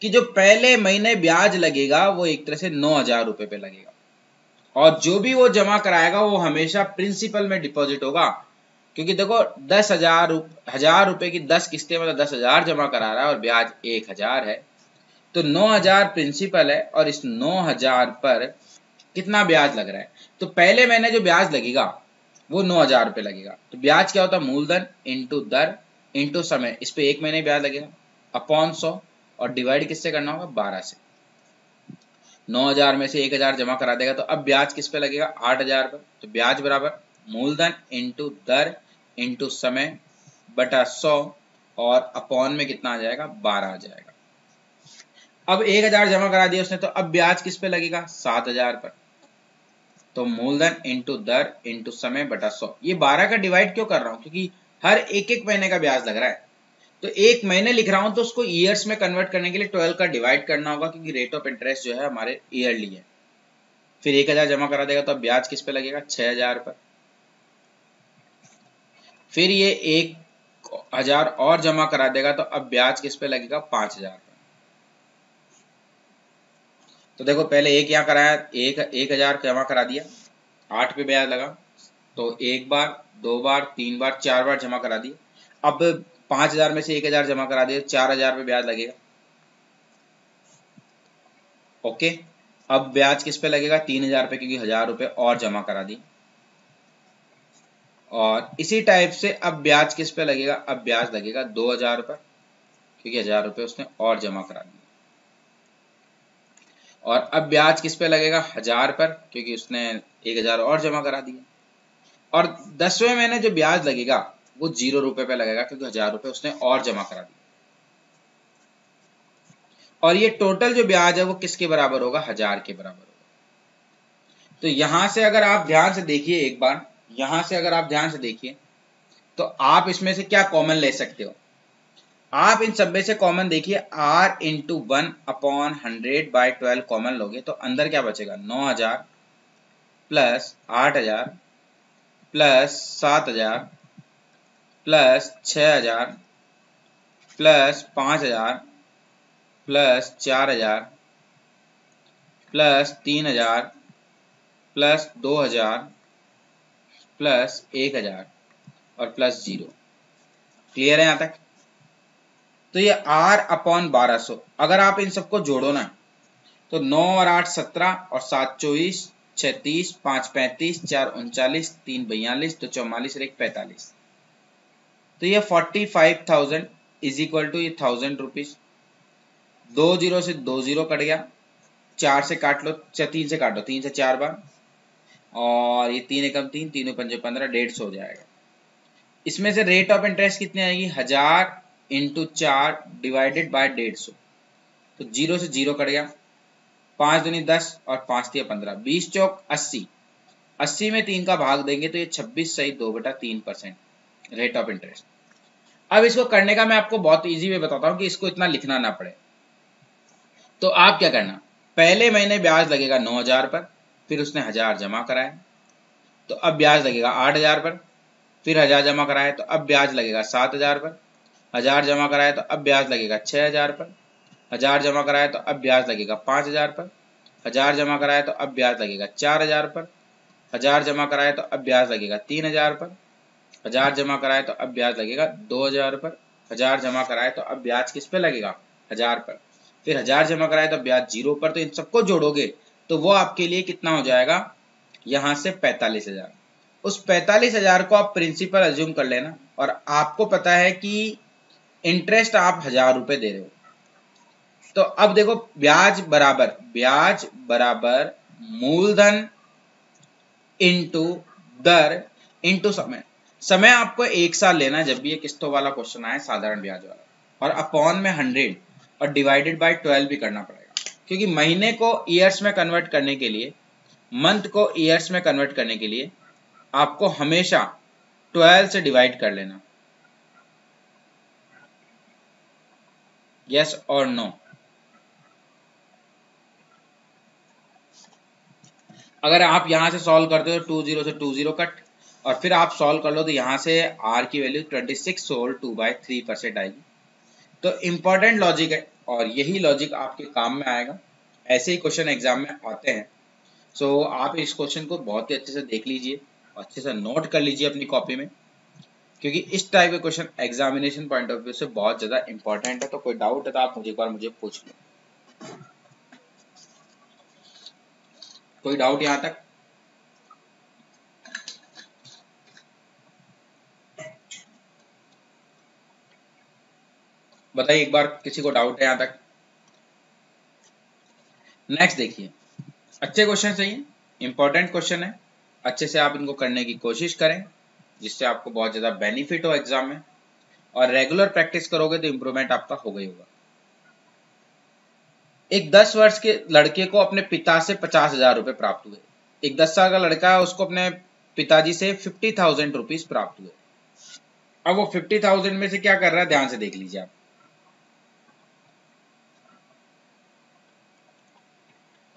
कि जो पहले महीने ब्याज लगेगा वो एक तरह से 9,000 रुपए पे लगेगा, और जो भी वो जमा कराएगा वो हमेशा प्रिंसिपल में डिपॉजिट होगा। क्योंकि देखो 10,000 रुपए की 10 किस्तें, मतलब 10,000 जमा करा रहा है और ब्याज 1,000 है। तो 9,000 प्रिंसिपल है और इस 9,000 पर कितना ब्याज लग रहा है, तो पहले महीने जो ब्याज लगेगा वो 9,000 रुपए लगेगा। तो ब्याज क्या होता है, मूलधन इंटू दर इंटू समय। इस पे एक महीने ब्याज लगेगा अपॉन 100, और डिवाइड किससे करना होगा, 12 से। 9,000 में से 1,000 जमा करा देगा तो अब ब्याज किस पे लगेगा, 8,000 पर। तो ब्याज बराबर मूलधन इंटू दर इंटू समय बटा 100, और अपॉन में कितना आ जाएगा, 12 आ जाएगा। अब 1,000 जमा करा दिया उसने तो अब ब्याज किस पे लगेगा, 7,000 पर। तो मूलधन इंटू दर इंटू समय बटा 100। ये 12 का डिवाइड क्यों कर रहा हूं, क्योंकि हर एक एक महीने का ब्याज लग रहा है। तो एक महीने लिख रहा हूं तो उसको ईयर्स में कन्वर्ट करने के लिए 12 का डिवाइड करना होगा, क्योंकि रेट ऑफ इंटरेस्ट जो है हमारे ईयरली है। फिर 1,000 जमा करा देगा तो अब ब्याज किस पे लगेगा, 6,000 पर। फिर ये 1,000 और जमा करा देगा तो अब ब्याज किस पे लगेगा, 5,000 पर। तो देखो पहले एक यहाँ कराया, 1,000 जमा करा दिया, 8 पे ब्याज लगा, तो एक बार, दो बार, तीन बार, 4 बार जमा करा दिया। अब 5,000 में से 1,000 जमा करा दिया, 4,000 पे ब्याज लगेगा। ओके, अब ब्याज किस पे लगेगा, 3,000 पे, क्योंकि 1,000 रुपए और जमा करा दी। और इसी टाइप से अब ब्याज किस पे लगेगा, अब ब्याज लगेगा 2,000 पर, क्योंकि 1,000 रुपए उसने और जमा करा दिए। और अब ब्याज किस पे लगेगा, 1,000 पर, क्योंकि उसने 1,000 और जमा करा दिए। और 10वें महीने जो ब्याज लगेगा वो 0 रुपए पे लगेगा, क्योंकि 1,000 रुपए उसने और जमा करा दिए। और ये टोटल जो ब्याज है वो किसके बराबर होगा, 1,000 के बराबर होगा। तो यहां से अगर आप ध्यान से देखिए एक बार, यहां से अगर आप ध्यान से देखिए तो आप इसमें से क्या कॉमन ले सकते हो, आप इन सब में से कॉमन देखिए, r इंटू 1/100/12 कॉमन लोगे तो अंदर क्या बचेगा, 9,000 plus 8,000 plus 7,000 plus 6,000 plus 5,000 plus 4,000 plus 3,000 plus 2,000 plus 1,000 और प्लस 0। क्लियर है यहाँ तक? तो ये r/1200, अगर आप इन सबको जोड़ो ना तो 9 और 8 17 और 7 24, 6 30, 5 35, 4 39, 3 42, तो 44 और 1 45। तो ये 45,000 इज इक्वल टू ये 1000 रुपीज। 2 जीरो से 2 जीरो कट गया, 4 से काट लो, 3 से काट लो, 3 से 4 बार, और ये 3 एकम 3, 3 पंजे 15, 150 हो जाएगा। इसमें से रेट ऑफ इंटरेस्ट कितनी आएगी, 1000 इंटू 4 डिवाइडेड बाय 150। तो 0 से 0 कट गया, 5 दूनी 10 और 5 तिया 15, 20 चौक 80, 80 में 3 का भाग देंगे तो ये 26 सही 2/3% रेट ऑफ इंटरेस्ट। अब इसको करने का मैं आपको बहुत इजी वे बताता हूँ कि इसको इतना लिखना ना पड़े। तो आप क्या करना, पहले महीने ब्याज लगेगा 9000 पर, फिर उसने 1000 जमा कराया, तो अब ब्याज लगेगा 8000 पर, फिर 1000 जमा कराया तो अब ब्याज लगेगा 7000 पर, 1000 जमा कराया तो अब ब्याज लगेगा 6000 पर, 1000 जमा कराया तो अब ब्याज लगेगा 5000 पर, 1000 जमा कराया तो अब ब्याज लगेगा 4000 पर, 1000 जमा कराया तो अब ब्याज लगेगा 3000 पर, 1000 जमा कराया तो अब ब्याज लगेगा 2000 पर, 1000 जमा कराया तो अब ब्याज किस पे लगेगा, 1000 पर, फिर 1000 जमा कराया तो ब्याज 0 पर। तो इन सबको जोड़ोगे तो वो आपके लिए कितना हो जाएगा, यहां से 45,000। उस 45,000 को आप प्रिंसिपल अज्यूम कर लेना, और आपको पता है कि इंटरेस्ट आप 1000 रुपए दे रहे हो। तो अब देखो, ब्याज बराबर मूलधन इंटू दर इंटू समय। समय आपको 1 साल लेना है जब भी ये किस्तों वाला क्वेश्चन आए, साधारण ब्याज वाला, और अपॉन में 100 और डिवाइडेड बाय 12 भी करना पड़ेगा, क्योंकि महीने को ईयर्स में कन्वर्ट करने के लिए, मंथ को ईयर्स में कन्वर्ट करने के लिए आपको हमेशा 12 से डिवाइड कर लेना। यस और नो? अगर आप यहां से सॉल्व करते हो 20 से 20 कट, और फिर आप सॉल्व कर लो तो यहां से r की वैल्यू 26 होल 2/3% आएगी। तो इंपॉर्टेंट लॉजिक है, और यही लॉजिक आपके काम में आएगा। ऐसे ही क्वेश्चन एग्जाम में आते हैं। सो आप इस क्वेश्चन को बहुत ही अच्छे से देख लीजिए, अच्छे से नोट कर लीजिए अपनी कॉपी में, क्योंकि इस टाइप के question examination point of view से बहुत ज्यादा इंपॉर्टेंट है। तो कोई डाउट है तो आप मुझे एक बार मुझे पूछ लो। कोई डाउट यहाँ तक? बताइए एक बार, किसी को डाउट है यहाँ तक? नेक्स्ट देखिए, अच्छे क्वेश्चन चाहिए, इंपॉर्टेंट क्वेश्चन है, अच्छे से आप इनको करने की कोशिश करें, जिससे आपको बहुत ज्यादा बेनिफिट हो एग्जाम में, और रेगुलर प्रैक्टिस करोगे तो इंप्रूवमेंट आपका होगा ही होगा। एक 10 वर्ष के लड़के को अपने पिता से 50,000 रुपए प्राप्त हुए। एक 10 साल का लड़का है, उसको अपने पिताजी से 50,000 रुपीज प्राप्त हुए। अब वो 50,000 में से क्या कर रहा है, ध्यान से देख लीजिए आप।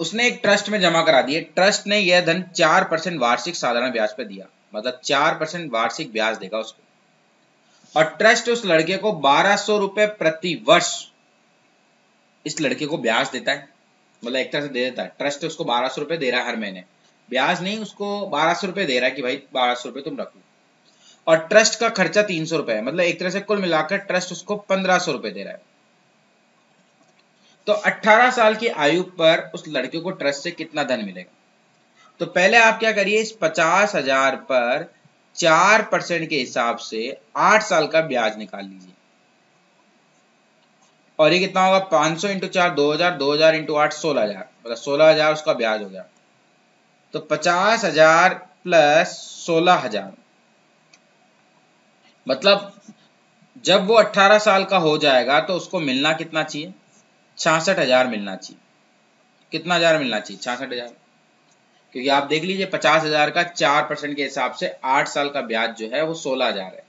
उसने एक ट्रस्ट में जमा करा दिए, ट्रस्ट ने यह धन 4% वार्षिक साधारण ब्याज पर दिया, मतलब 4% वार्षिक ब्याज देगा उसको। और ट्रस्ट उस लड़के को 1200 रुपए प्रति वर्ष इस लड़के को ब्याज देता है, मतलब एक तरह से दे देता है। ट्रस्ट उसको 1200 रुपए दे रहा है हर महीने, ब्याज नहीं, उसको 1200 रुपए दे रहा है कि भाई 1200 रुपए तुम रख लो। और ट्रस्ट का खर्चा 300 रुपए है, मतलब एक तरह से कुल मिलाकर ट्रस्ट उसको 1500 रुपए दे रहा है। तो 18 साल की आयु पर उस लड़के को ट्रस्ट से कितना धन मिलेगा? तो पहले आप क्या करिए, इस 50,000 पर 4% के हिसाब से 8 साल का ब्याज निकाल लीजिए। और ये कितना होगा, 500 इंटू 4 2000, 2000 इंटू 8 16,000, मतलब 16,000 उसका ब्याज हो गया। तो 50,000 प्लस 16,000, मतलब जब वो 18 साल का हो जाएगा तो उसको मिलना कितना चाहिए, 66,000 मिलना चाहिए। कितना हजार मिलना चाहिए, 66,000। क्योंकि आप देख लीजिए 50,000 का 4% के हिसाब से 8 साल का ब्याज जो है वो 16,000 है,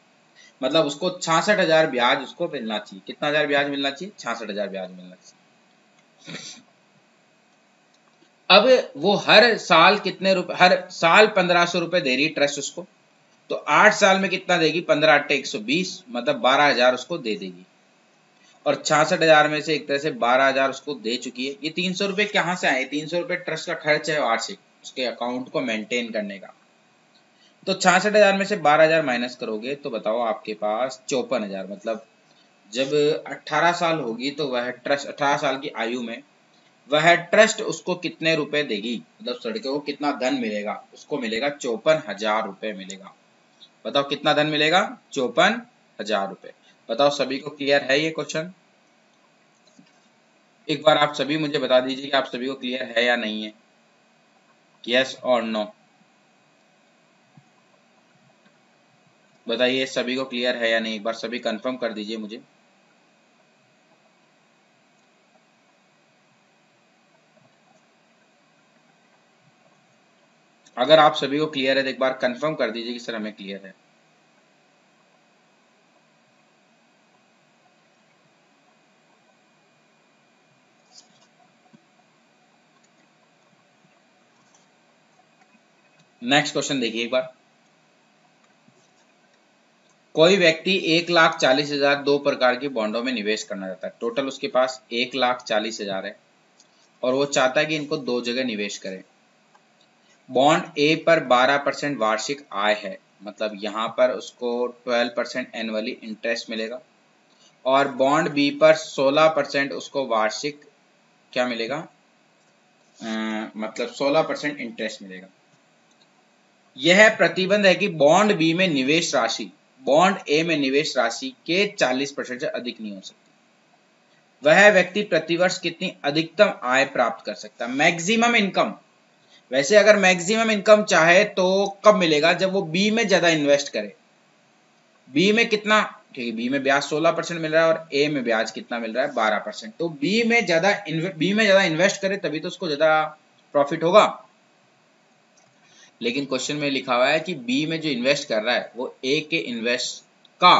मतलब उसको 66,000 ब्याज उसको मिलना चाहिए। कितना हजार ब्याज मिलना चाहिए, 66,000 ब्याज मिलना चाहिए। अब वो हर साल कितने रुपए, हर साल 1500 रुपए दे रही है ट्रस्ट उसको, तो 8 साल में कितना देगी, 15 8 120, मतलब 12,000 उसको दे देगी। और 66,000 में से एक तरह से 12,000 उसको दे चुकी है। ये 300 रुपए कहाँ से आए, 300 रुपए ट्रस्ट का खर्च है वार्षिक, उसके अकाउंट को मेंटेन करने का। तो 66,000 में से 12,000 माइनस करोगे तो बताओ आपके पास 54,000, मतलब जब 18 साल होगी तो वह ट्रस्ट 18 साल की आयु में वह ट्रस्ट उसको कितने रुपए देगी, मतलब लड़के को कितना धन मिलेगा, उसको मिलेगा 54,000 रुपए मिलेगा। बताओ कितना धन मिलेगा, 54,000 रुपए। बताओ सभी को क्लियर है ये क्वेश्चन? एक बार आप सभी मुझे बता दीजिए कि आप सभी को क्लियर है या नहीं है, यस और नो। बताइए सभी को क्लियर है या नहीं, एक बार सभी कंफर्म कर दीजिए मुझे। अगर आप सभी को क्लियर है तो एक बार कंफर्म कर दीजिए कि सर हमें क्लियर है। नेक्स्ट क्वेश्चन देखिए एक बार। कोई व्यक्ति 1,40,000 दो प्रकार की बॉन्डों में निवेश करना चाहता है। टोटल उसके पास 1,40,000 है और वो चाहता है कि इनको दो जगह निवेश करें। बॉन्ड ए पर 12% वार्षिक आय है, मतलब यहाँ पर उसको 12% एनुअली इंटरेस्ट मिलेगा, और बॉन्ड बी पर 16% उसको वार्षिक क्या मिलेगा, मतलब 16% इंटरेस्ट मिलेगा। यह प्रतिबंध है कि बॉन्ड बी में निवेश राशि बॉन्ड ए में निवेश राशि के 40% से अधिक नहीं हो सकती। वह व्यक्ति प्रतिवर्ष कितनी अधिकतम आय प्राप्त कर सकता है, मैक्सिमम इनकम। वैसे अगर मैक्सिमम इनकम चाहे तो कब मिलेगा, जब वो बी में ज्यादा इन्वेस्ट करे। बी में कितना, ठीक है, बी में ब्याज 16% मिल रहा है और ए में ब्याज कितना मिल रहा है, 12%। तो बी में ज्यादा इन्वेस्ट करे तभी तो उसको ज्यादा प्रॉफिट होगा। लेकिन क्वेश्चन में लिखा हुआ है कि बी में जो इन्वेस्ट कर रहा है वो ए के इन्वेस्ट का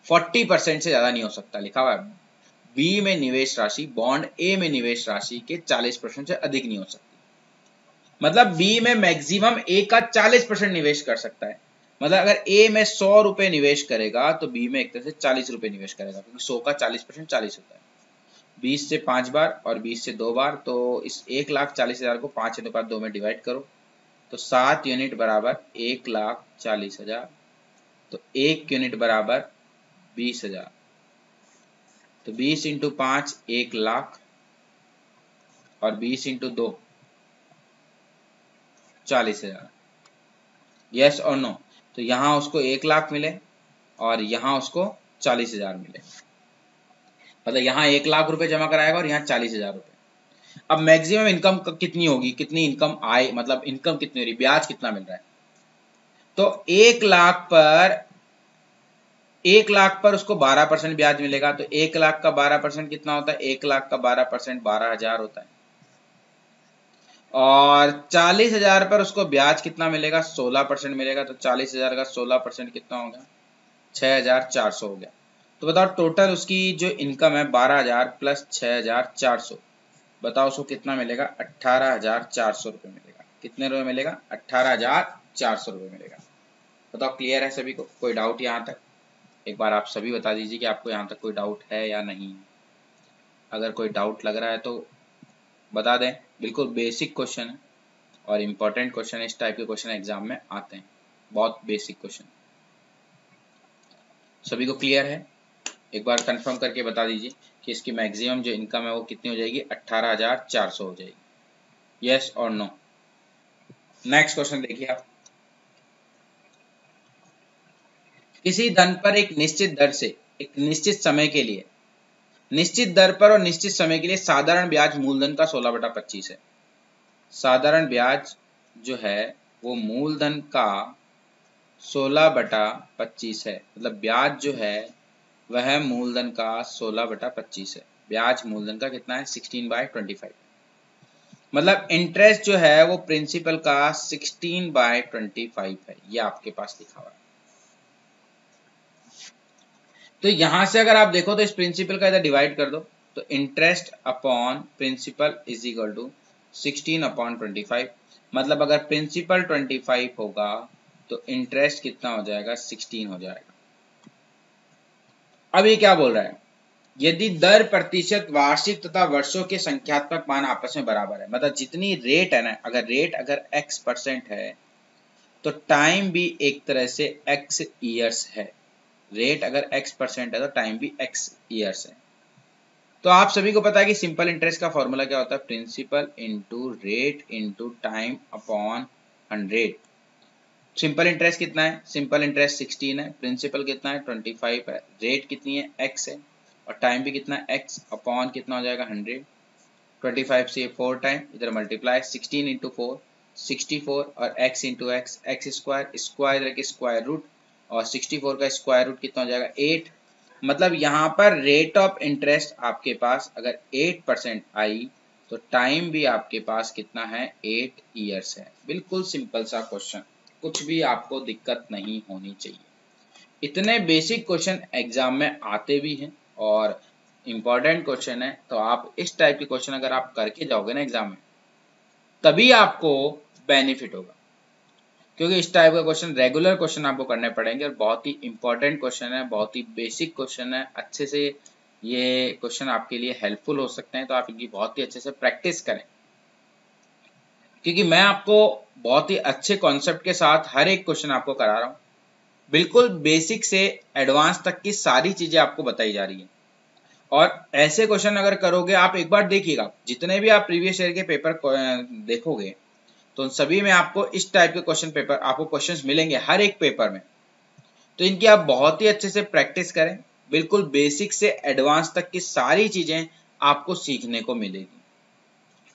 40% से ज्यादा नहीं हो सकता। लिखा हुआ है बी में निवेश राशि बॉन्ड ए में निवेश राशि के 40% से अधिक नहीं हो सकती। मतलब बी में मैक्सिमम ए का 40% निवेश कर सकता है। मतलब अगर ए में 100 रुपए निवेश करेगा तो बी में एक तरह से 40 रुपए निवेश करेगा, क्योंकि 100 का 40% 40 होता है। 20 से 5 बार और 20 से 2 बार, तो इस 1,40,000 को 5/2 में डिवाइड करो तो 7 यूनिट बराबर 1,40,000। तो 1 यूनिट बराबर 20,000। तो 20 इंटू 5 1,00,000 और 20 इंटू 2 40,000। यस और नो? तो यहाँ उसको 1,00,000 मिले और यहाँ उसको 40,000 मिले, मतलब यहाँ 1,00,000 रुपए जमा कराएगा और यहाँ 40,000 रुपए। अब मैक्सिमम इनकम कितनी होगी, कितनी इनकम आए, मतलब इनकम कितनी हो रही, ब्याज कितना मिल रहा है। तो 1,00,000 पर उसको 12% ब्याज मिलेगा। तो 1,00,000 का 12% कितना होता है, 1,00,000 का 12% 12,000 होता है। और 40,000 पर उसको ब्याज कितना मिलेगा, 16% मिलेगा। तो 40,000 का 16% कितना होगा, 6,400 हो गया। तो बताओ टोटल उसकी जो इनकम है 12,000 प्लस 6,400, बताओ उसको कितना मिलेगा, 18,400 रुपये मिलेगा। कितने रुपए मिलेगा, 18,400 रुपये मिलेगा। बताओ क्लियर है सभी को, कोई डाउट यहाँ तक? एक बार आप सभी बता दीजिए कि आपको यहाँ तक कोई डाउट है या नहीं। अगर कोई डाउट लग रहा है तो बता दें। बिल्कुल बेसिक क्वेश्चन है और इम्पोर्टेंट क्वेश्चन है, इस टाइप के क्वेश्चन एग्जाम में आते हैं, बहुत बेसिक क्वेश्चन। सभी को क्लियर है? एक बार कंफर्म करके बता दीजिए कि इसकी मैक्सिमम जो इनकम है वो कितनी हो जाएगी, 18,400 हो जाएगी। यस और नो? नेक्स्ट क्वेश्चन देखिए आप। किसी धन पर एक निश्चित दर से एक निश्चित समय के लिए, निश्चित दर पर और निश्चित समय के लिए साधारण ब्याज मूलधन का 16/25 है। साधारण ब्याज जो है वो मूलधन का 16/25 है, मतलब ब्याज जो है वह मूलधन का 16/25 है। ब्याज मूलधन का कितना है, 16/25। मतलब इंटरेस्ट जो है वो प्रिंसिपल का 16/25 है, ये आपके पास लिखा हुआ है। तो यहां से अगर आप देखो तो इस प्रिंसिपल का इधर डिवाइड कर दो, तो interest upon principal is equal to 16/25। मतलब अगर प्रिंसिपल 25 होगा तो इंटरेस्ट कितना हो जाएगा, 16 हो जाएगा। अब ये क्या बोल रहा है, यदि दर प्रतिशत वार्षिक तथा वर्षों के संख्यात्मक मान आपस में बराबर है, मतलब जितनी रेट है ना, अगर रेट अगर x% है तो टाइम भी एक तरह से x ईयर्स है। रेट अगर x% है तो टाइम भी x ईयर्स है। तो आप सभी को पता है कि सिंपल इंटरेस्ट का फॉर्मूला क्या होता है, principal into rate into time upon 100। Simple interest कितना है, सिंपल इंटरेस्ट 16 है, प्रिंसिपल कितना है 25 है, रेट कितनी है x है, और टाइम भी कितना है x, अपॉन कितना हो जाएगा 100। 25 से 4 टाइम इधर मल्टीप्लाई, 16 इंटू 4 64, और x into x x square, square की स्क्वायर रूट, और 64 का स्क्वायर रूट कितना हो जाएगा 8। मतलब यहाँ पर रेट ऑफ इंटरेस्ट आपके पास अगर 8% आई तो टाइम भी आपके पास कितना है 8 ईयर्स है। बिल्कुल सिंपल सा क्वेश्चन, कुछ भी आपको दिक्कत नहीं होनी चाहिए। इतने बेसिक क्वेश्चन एग्जाम में आते भी हैं और इम्पोर्टेंट क्वेश्चन है, तो आप इस टाइप के क्वेश्चन अगर आप करके जाओगे ना एग्जाम में तभी आपको बेनिफिट होगा, क्योंकि इस टाइप का क्वेश्चन रेगुलर क्वेश्चन आपको करने पड़ेंगे और बहुत ही इंपॉर्टेंट क्वेश्चन है, बहुत ही बेसिक क्वेश्चन है। अच्छे से ये क्वेश्चन आपके लिए हेल्पफुल हो सकते हैं, तो आप इनकी बहुत ही अच्छे से प्रैक्टिस करें, क्योंकि मैं आपको बहुत ही अच्छे कॉन्सेप्ट के साथ हर एक क्वेश्चन आपको करा रहा हूँ। बिल्कुल बेसिक से एडवांस तक की सारी चीजें आपको बताई जा रही है। और ऐसे क्वेश्चन अगर करोगे, आप एक बार देखिएगा, जितने भी आप प्रीवियस ईयर के पेपर देखोगे तो उन सभी में आपको इस टाइप के क्वेश्चन पेपर आपको क्वेश्चंस मिलेंगे हर एक पेपर में। तो इनकी आप बहुत ही अच्छे से प्रैक्टिस करें, बिल्कुल बेसिक से एडवांस तक की सारी चीजें आपको सीखने को मिलेगी।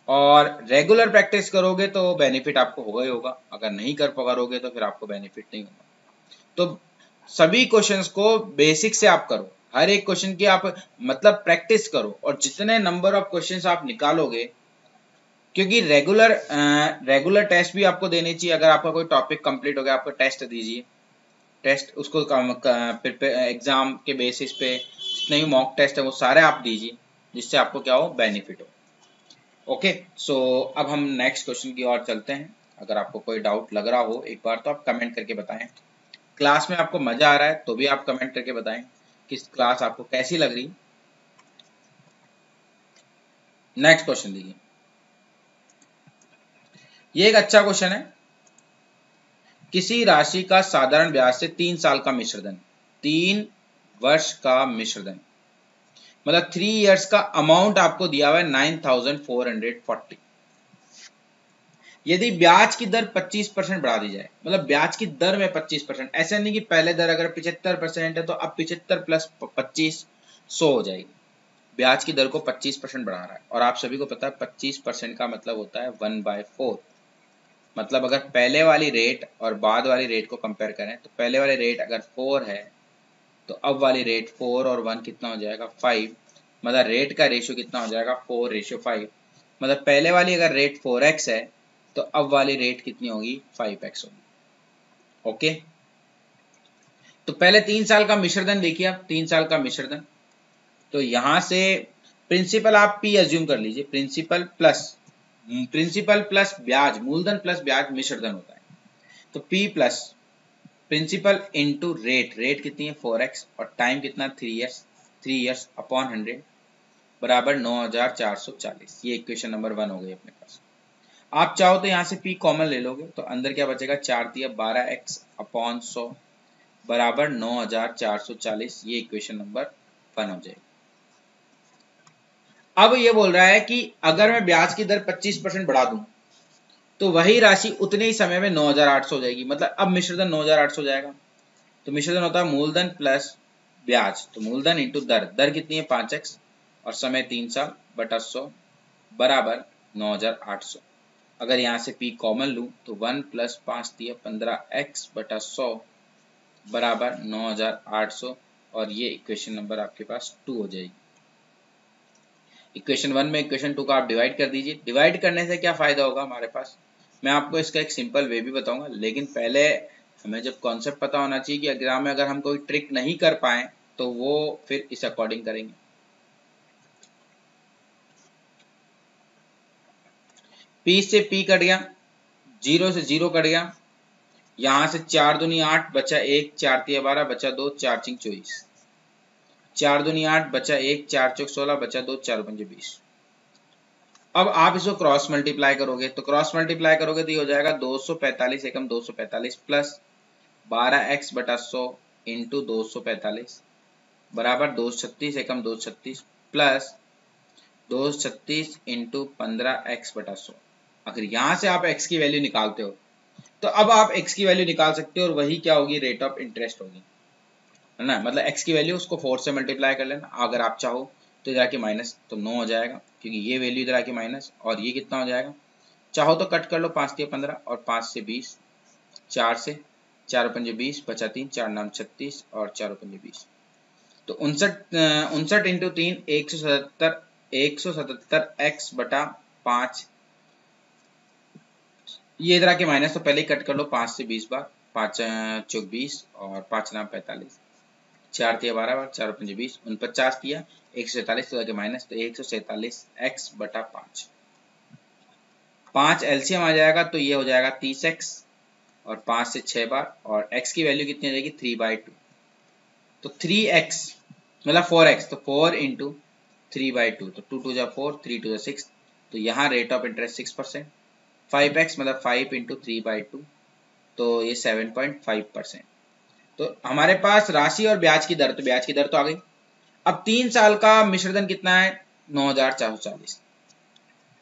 और रेगुलर प्रैक्टिस करोगे तो बेनिफिट आपको होगा ही होगा, अगर नहीं कर पाओगे तो फिर आपको बेनिफिट नहीं होगा। तो सभी क्वेश्चंस को बेसिक से आप करो, हर एक क्वेश्चन की आप मतलब प्रैक्टिस करो, और जितने नंबर ऑफ क्वेश्चंस आप निकालोगे, क्योंकि रेगुलर टेस्ट भी आपको देनी चाहिए। अगर आपका कोई टॉपिक कंप्लीट हो गया, आपको टेस्ट दीजिए, टेस्ट उसको एग्जाम के बेसिस पे जितने भी मॉक टेस्ट है वो सारे आप दीजिए, जिससे आपको क्या हो बेनिफिट हो। ओके, सो अब हम नेक्स्ट क्वेश्चन की ओर चलते हैं। अगर आपको कोई डाउट लग रहा हो एक बार तो आप कमेंट करके बताएं। क्लास में आपको मजा आ रहा है तो भी आप कमेंट करके बताएं कि क्लास आपको कैसी लग रही। नेक्स्ट क्वेश्चन देखिए, ये एक अच्छा क्वेश्चन है। किसी राशि का साधारण ब्याज से 3 साल का मिश्रधन, 3 वर्ष का मिश्रधन, मतलब 3 इयर्स का अमाउंट आपको दिया हुआ है 9440। यदि ब्याज की दर 25% बढ़ा दी जाए, मतलब ब्याज की दर में 25%, ऐसा नहीं कि पहले दर अगर 75% है तो अब 75 प्लस 25 100 हो जाएगी। ब्याज की दर को 25% बढ़ा रहा है, और आप सभी को पता है 25% का मतलब होता है 1/4। मतलब अगर पहले वाली रेट और बाद वाली रेट को कंपेयर करें तो पहले वाली रेट अगर 4 है तो अब वाली रेट 4 और 1 कितना हो जाएगा 5। मतलब रेट का रेशियो कितना हो जाएगा 4:5। मतलब पहले वाली अगर रेट 4x है तो अब वाली रेट कितनी होगी 5x होगी। ओके, तो पहले 3 साल का मिश्रधन देखिए आप, 3 साल का मिश्रधन, तो यहां से प्रिंसिपल आप P अज्यूम कर लीजिए, प्रिंसिपल प्लस ब्याज, मूलधन प्लस ब्याज मिश्रधन होता है। तो P plus principal into rate, rate कितनी है 4x, और टाइम कितना 3 ईयर्स अपॉन 100 बराबर 9440। ये इक्वेशन नंबर 1 हो गई अपने पास। आप चाहो तो यहाँ से P कॉमन ले लोगे, तो अंदर क्या बचेगा 4×12x अपॉन 100 बराबर 9440। ये इक्वेशन नंबर 1 हो जाएगी। अब ये बोल रहा है कि अगर मैं ब्याज की दर 25% बढ़ा दूं तो वही राशि उतने ही समय में 9800 हो जाएगी। मतलब अब मिश्रधन 9800 हो जाएगा। तो मिश्रधन होता है मूलधन प्लस ब्याज, तो मूलधन इंटू दर, दर कितनी है 5x और समय 3 साल बटा 100 बराबर 9800। अगर यहाँ से P कॉमन लूँ तो 1 प्लस 5 दिया 15x बटा 100 बराबर 9800, और ये इक्वेशन नंबर आपके पास 2 हो जाएगी। इक्वेशन 1 में इक्वेशन 2 का आप डिवाइड कर दीजिए। डिवाइड करने से क्या फायदा होगा हमारे पास, मैं आपको इसका एक सिंपल वे भी बताऊंगा, लेकिन पहले हमें जब कॉन्सेप्ट पता होना चाहिए कि एग्जाम में अगर हम कोई ट्रिक नहीं कर पाए तो वो फिर इस अकॉर्डिंग करेंगे। P से P कट गया, 0 से 0 कट गया, यहाँ से 4 दूनी 8 बचा 1, 4 तिया 12 बचा 2, 4 चिंग 24, 4 दूनी 8 बचा 1, 4 चौक 16 बचा 2, 4 पंजे 20। अब आप इसको क्रॉस मल्टीप्लाई करोगे, तो क्रॉस मल्टीप्लाई करोगे तो ये हो जाएगा 245 एकम 245 प्लस 12x बटा 100 इंटू 245 बराबर 236 एकम 236 प्लस 236 इंटू 15x/100। अगर यहाँ से आप x की वैल्यू निकालते हो तो अब आप x की वैल्यू निकाल सकते हो और वही क्या होगी, रेट ऑफ इंटरेस्ट होगी, है ना। मतलब x की वैल्यू उसको 4 से मल्टीप्लाई कर लेना। अगर आप चाहो तो इधर आके माइनस, तो 9 हो जाएगा, क्योंकि ये वैल्यू इधर आके माइनस, और ये कितना हो जाएगा, चाहो तो कट कर लो, 5 से 15 और 5 से 20, 4 से 4 पंजे 20, बचा 3, 4 नाम 36 और 4 पंजे 20, तो 59 इंटू 3 177x/5। ये इधर आके माइनस, तो पहले ही कट कर लो 5 से 20 बार, 5 चौक 20 और 5 नाम 45, 4 तिया 12 बार, 4 पंजे 20, 49 किया, 147 तो आगे माइनस, तो 147x/5। 5 एलसीएम आ जाएगा तो ये हो जाएगा 30x, और 5 से 6 बार, और x की वैल्यू कितनी हो जाएगी 3/2, तो 3x मतलब 4x, तो 4 इंटू 3/2, तो 2 2 जा 4, 3 2 जा 6, तो यहाँ रेट ऑफ इंटरेस्ट 6%। 5x मतलब 5 इंटू 3/2, तो ये 7.5%। तो हमारे पास राशि और ब्याज की दर, तो ब्याज की दर तो आ गई। अब 3 साल का मिश्रधन कितना है, 9440।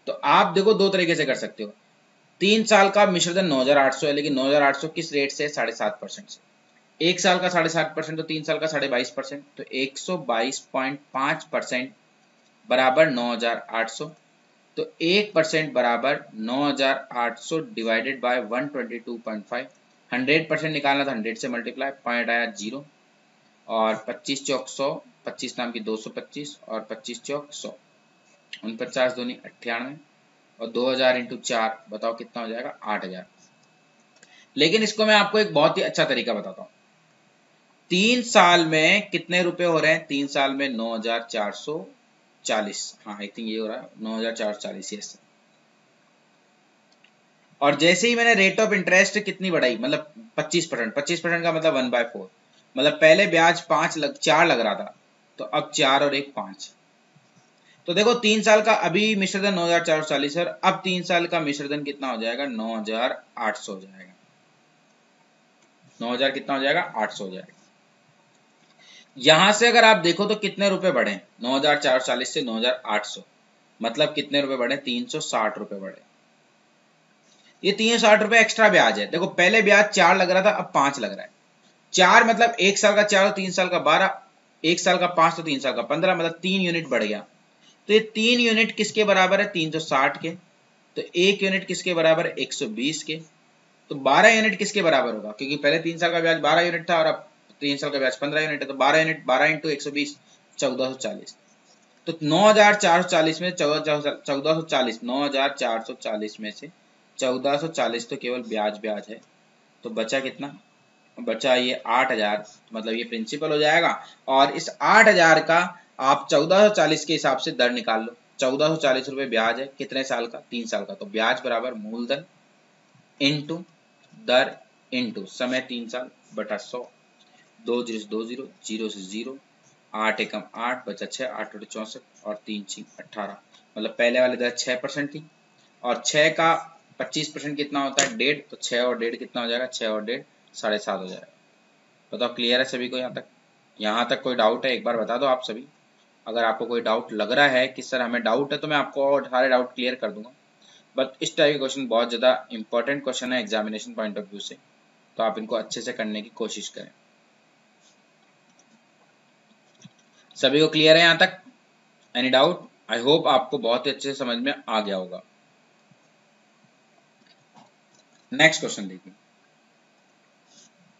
तो आप देखो दो तरीके से कर सकते हो। 3 साल का मिश्रधन 9800 है, लेकिन 9800 किस रेट से, 7.5% से। 1 साल का 7.5%, तो 3 साल का 22.5%, तो 122.5% बराबर 9800, तो 1% बराबर 9800 डिवाइडेड बाय 122.5। 100% निकालना था, 100 से मल्टीप्लाई, पॉइंट आया 0, और 25 चौक 100, 25 नाम की 225, और 25 चौक 100, 49 दूनी 98, और 2000 इंटू 4 बताओ कितना हो जाएगा, 8000। लेकिन इसको मैं आपको एक बहुत ही अच्छा तरीका बताता हूँ। 3 साल में कितने रुपए हो रहे हैं, 3 साल में 9440, हाँ आई थिंक ये हो रहा है 9440, यस। और जैसे ही मैंने रेट ऑफ इंटरेस्ट कितनी बढ़ाई, मतलब 25%, 25% का मतलब 1/4, मतलब पहले ब्याज 4 लग रहा था, तो अब 4 और 1 5। तो देखो 3 साल का अभी मिश्रधन 9440 है, और अब 3 साल का मिश्रधन कितना हो जाएगा, 9800 हो जाएगा। 9000 कितना हो जाएगा, 800 हो जाएगा। यहां से अगर आप देखो तो कितने रुपए बढ़े, 9440 से 9800, मतलब कितने रुपए बढ़े, 360 रुपए बढ़े। ये 360 रुपए एक्स्ट्रा ब्याज है। देखो पहले ब्याज 4 लग रहा था, अब 5 लग रहा है। 4 मतलब 1 साल का 4 और 3 साल का 12, 1 साल का 5 तो 3 साल का 15, मतलब 3 यूनिट बढ़ गया। तो ये 3 यूनिट किसके बराबर है, 360 के। तो 1 यूनिट किसके बराबर है, 120 के। तो 12 यूनिट किसके बराबर होगा, क्योंकि पहले 3 साल का ब्याज 12 यूनिट था और अब 3 साल का ब्याज 15 यूनिट है, तो 12 यूनिट 12 इंटू 120, 1440। तो 9440 में 1440, 9440 में से 1440 तो केवल ब्याज है, तो बचा कितना, बचा ये 8000, मतलब ये प्रिंसिपल हो जाएगा। और इस 8000 का आप 1440 के हिसाब से दर निकाल लो। 1440 रुपए ब्याज है, कितने साल का, 3 साल का, तो ब्याज बराबर मूलधन इंटू दर इंटू समय 3 साल बटा 100, 2 0 से 2 0, 0 से 0, 8 एकम 8, बचा 6, 8 8 64, और 3 6 18, मतलब पहले वाले दर 6% थी, और 6 का 25% कितना होता है, 1.5, तो 6 और 1.5 कितना हो जाएगा, 6 और 1.5 7.5 हो जाएगा। बताओ क्लियर है सभी को यहाँ तक? यहाँ तक कोई डाउट है, एक बार बता दो आप सभी। अगर आपको कोई डाउट लग रहा है कि सर हमें डाउट है, तो मैं आपको और सारे डाउट क्लियर कर दूंगा। बट इस टाइप के क्वेश्चन बहुत ज़्यादा इंपॉर्टेंट क्वेश्चन है एग्जामिनेशन पॉइंट ऑफ व्यू से, तो आप इनको अच्छे से करने की कोशिश करें। सभी को क्लियर है यहाँ तक? Any doubt? आई होप आपको बहुत ही अच्छे से समझ में आ गया होगा। नेक्स्ट क्वेश्चन देखिए,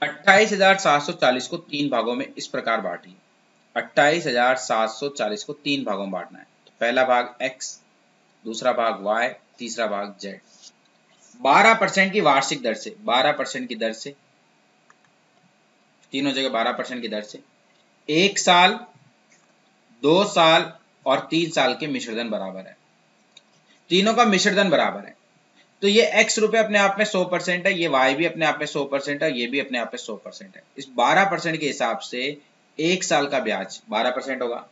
28,740 को 3 भागों में इस प्रकार बांटिए। 28,740 को 3 भागों में बांटना है। तो पहला भाग x, दूसरा भाग y, तीसरा भाग z। 12% की वार्षिक दर से, 12% की दर से, तीनों जगह 12% की दर से 1 साल, 2 साल और 3 साल के मिश्रधन बराबर है। तीनों का मिश्रधन बराबर है, तो ये x रुपए अपने आप में 100% है, ये y भी अपने आप में 100% है, ये भी अपने आप में 100% है। इस 12% के हिसाब से 1 साल का ब्याज 12% होगा,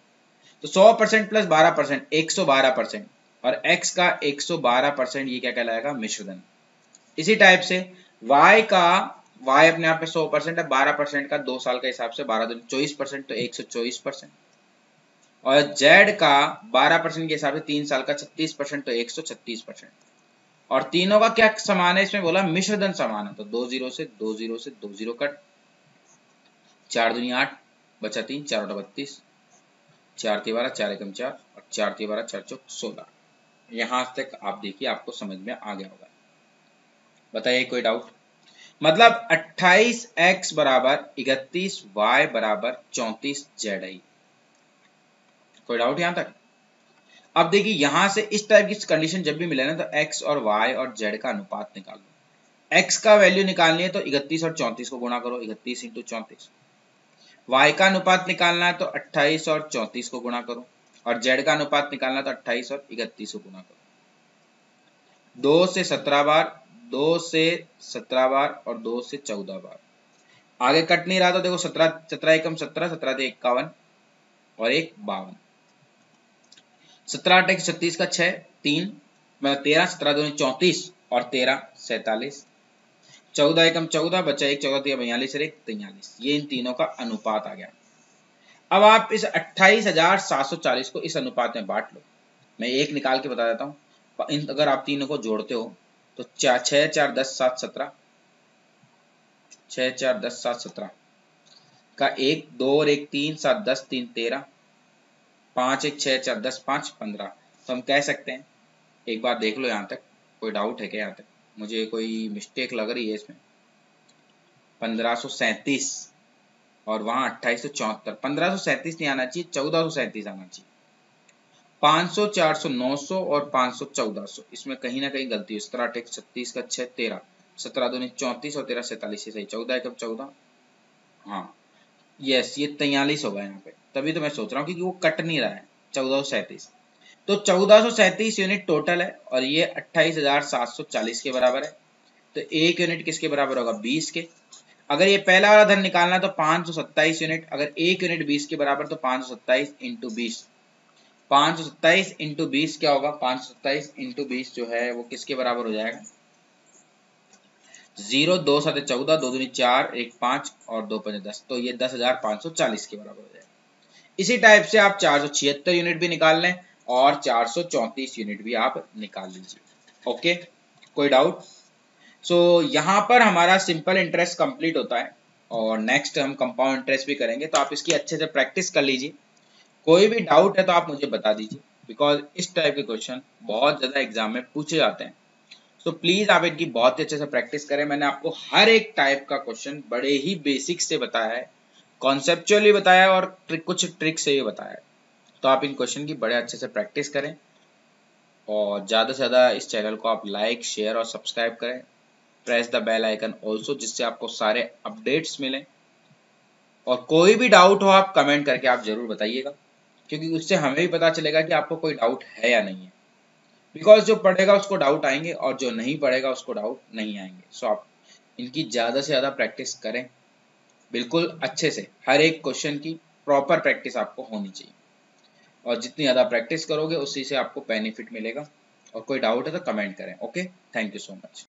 तो 100% प्लस 12% 112%, और x का 112% ये क्या कहलाएगा, मिश्रधन। इसी टाइप से y का, y अपने आप में 100% है, 12% का 2 साल के हिसाब से 12 दूनी 24%, तो 124%। और जेड का 12% के हिसाब से 3 साल का 36%, तो 136%। और तीनों का क्या समान है, इसमें बोला मिश्रधन समान है, तो 2 0 से 2 0 से 2 0 कट, 4 दूनी 8, बचा 3, 4 बटा 32, 4 3 12, 4 एकम 4 और 4 3 12, 4 चौक 16। यहां तक आप देखिए, आपको समझ में आ गया होगा। बताइए कोई डाउट? मतलब 28x बराबर 31, y बराबर 34 जेड आई। कोई डाउट यहां तक? अब देखिए यहां से इस टाइप की कंडीशन जब भी मिले ना, तो x और y और z का अनुपात निकाल लो। x का वैल्यू निकालनी है तो 31 और 34 को गुणा करो, 31 इंटू 34। y का अनुपात निकालना है तो 28 और 34 को गुणा करो, और z का अनुपात निकालना है तो 28 और 31 को गुणा करो। 2 से 17 बार, 2 से 17 बार और 2 से 14 बार। आगे कट नहीं रहा तो देखो 17 17 एकम 17, 17 × 51 और 1 52। 17 8 36 का 6 3 मतलब 13, 17 2 34 और 13 47। 14 एकम 14, बचा 1, 14 3 42 और 1 43। ये इन तीनों का अनुपात आ गया। अब आप इस 28,740 को इस अनुपात में बांट लो। मैं एक निकाल के बता देता हूँ। अगर आप तीनों को जोड़ते हो तो 6 4 10 7 17, 6 4 10 7 17 का 1 2 और 1 3 7 10 3 13, 5 1 6 4 10 5 15। तो हम कह सकते हैं, एक बार देख लो यहाँ तक, कोई डाउट है क्या यहाँ तक? मुझे कोई मिस्टेक लग रही है इसमें। 1537 और वहां 2874, 1537 नहीं आना चाहिए, 1437 आना चाहिए। 500 400 900 और 500 1400, इसमें कहीं ना कहीं गलती है। 17 8 36 का 6 13, 17 2 34 और 13 47 सही। 14 कब 14, हाँ यस, ये 43 होगा यहाँ पे। तभी तो मैं सोच रहा हूँ क्योंकि वो कट नहीं रहा है। 1437, तो 1437 यूनिट टोटल है और ये 28,740 के बराबर है। तो एक यूनिट किसके बराबर होगा? 20 के। अगर ये पहला वाला धन निकालना है तो 527 यूनिट। अगर एक यूनिट 20 के बराबर तो 527 इंटू 20, 527 इंटू 20 क्या होगा? 527 इंटू 20 जो है वो किसके बराबर हो जाएगा? 0 2 7 14, 2 दूनी 4, 1 5 और 2 5 10, तो ये 10,540 के बराबर हो जाएगा। इसी टाइप से आप 476 यूनिट भी निकाल लें और 434 यूनिट भी आप निकाल लीजिए। ओके, कोई डाउट? सो यहाँ पर हमारा सिंपल इंटरेस्ट कंप्लीट होता है और नेक्स्ट हम कंपाउंड इंटरेस्ट भी करेंगे, तो आप इसकी अच्छे से प्रैक्टिस कर लीजिए। कोई भी डाउट है तो आप मुझे बता दीजिए, बिकॉज इस टाइप के क्वेश्चन बहुत ज़्यादा एग्जाम में पूछे जाते हैं। सो प्लीज़ आप इनकी बहुत ही अच्छे से प्रैक्टिस करें। मैंने आपको हर एक टाइप का क्वेश्चन बड़े ही बेसिक से बताया है, कॉन्सेप्चुअली बताया है और कुछ ट्रिक से भी बताया है। तो आप इन क्वेश्चन की बड़े अच्छे से प्रैक्टिस करें और ज़्यादा से ज़्यादा इस चैनल को आप लाइक शेयर और सब्सक्राइब करें। Press the bell icon also, जिससे आपको सारे अपडेट्स मिलें। और कोई भी डाउट हो आप कमेंट करके आप ज़रूर बताइएगा, क्योंकि उससे हमें भी पता चलेगा कि आपको कोई डाउट है या नहीं है। बिकॉज जो पढ़ेगा उसको डाउट आएंगे और जो नहीं पढ़ेगा उसको डाउट नहीं आएंगे। सो आप इनकी ज़्यादा से ज़्यादा प्रैक्टिस करें, बिल्कुल अच्छे से। हर एक क्वेश्चन की प्रॉपर प्रैक्टिस आपको होनी चाहिए, और जितनी ज़्यादा प्रैक्टिस करोगे उसी से आपको बेनिफिट मिलेगा। और कोई डाउट है तो कमेंट करें। Okay, thank you so much.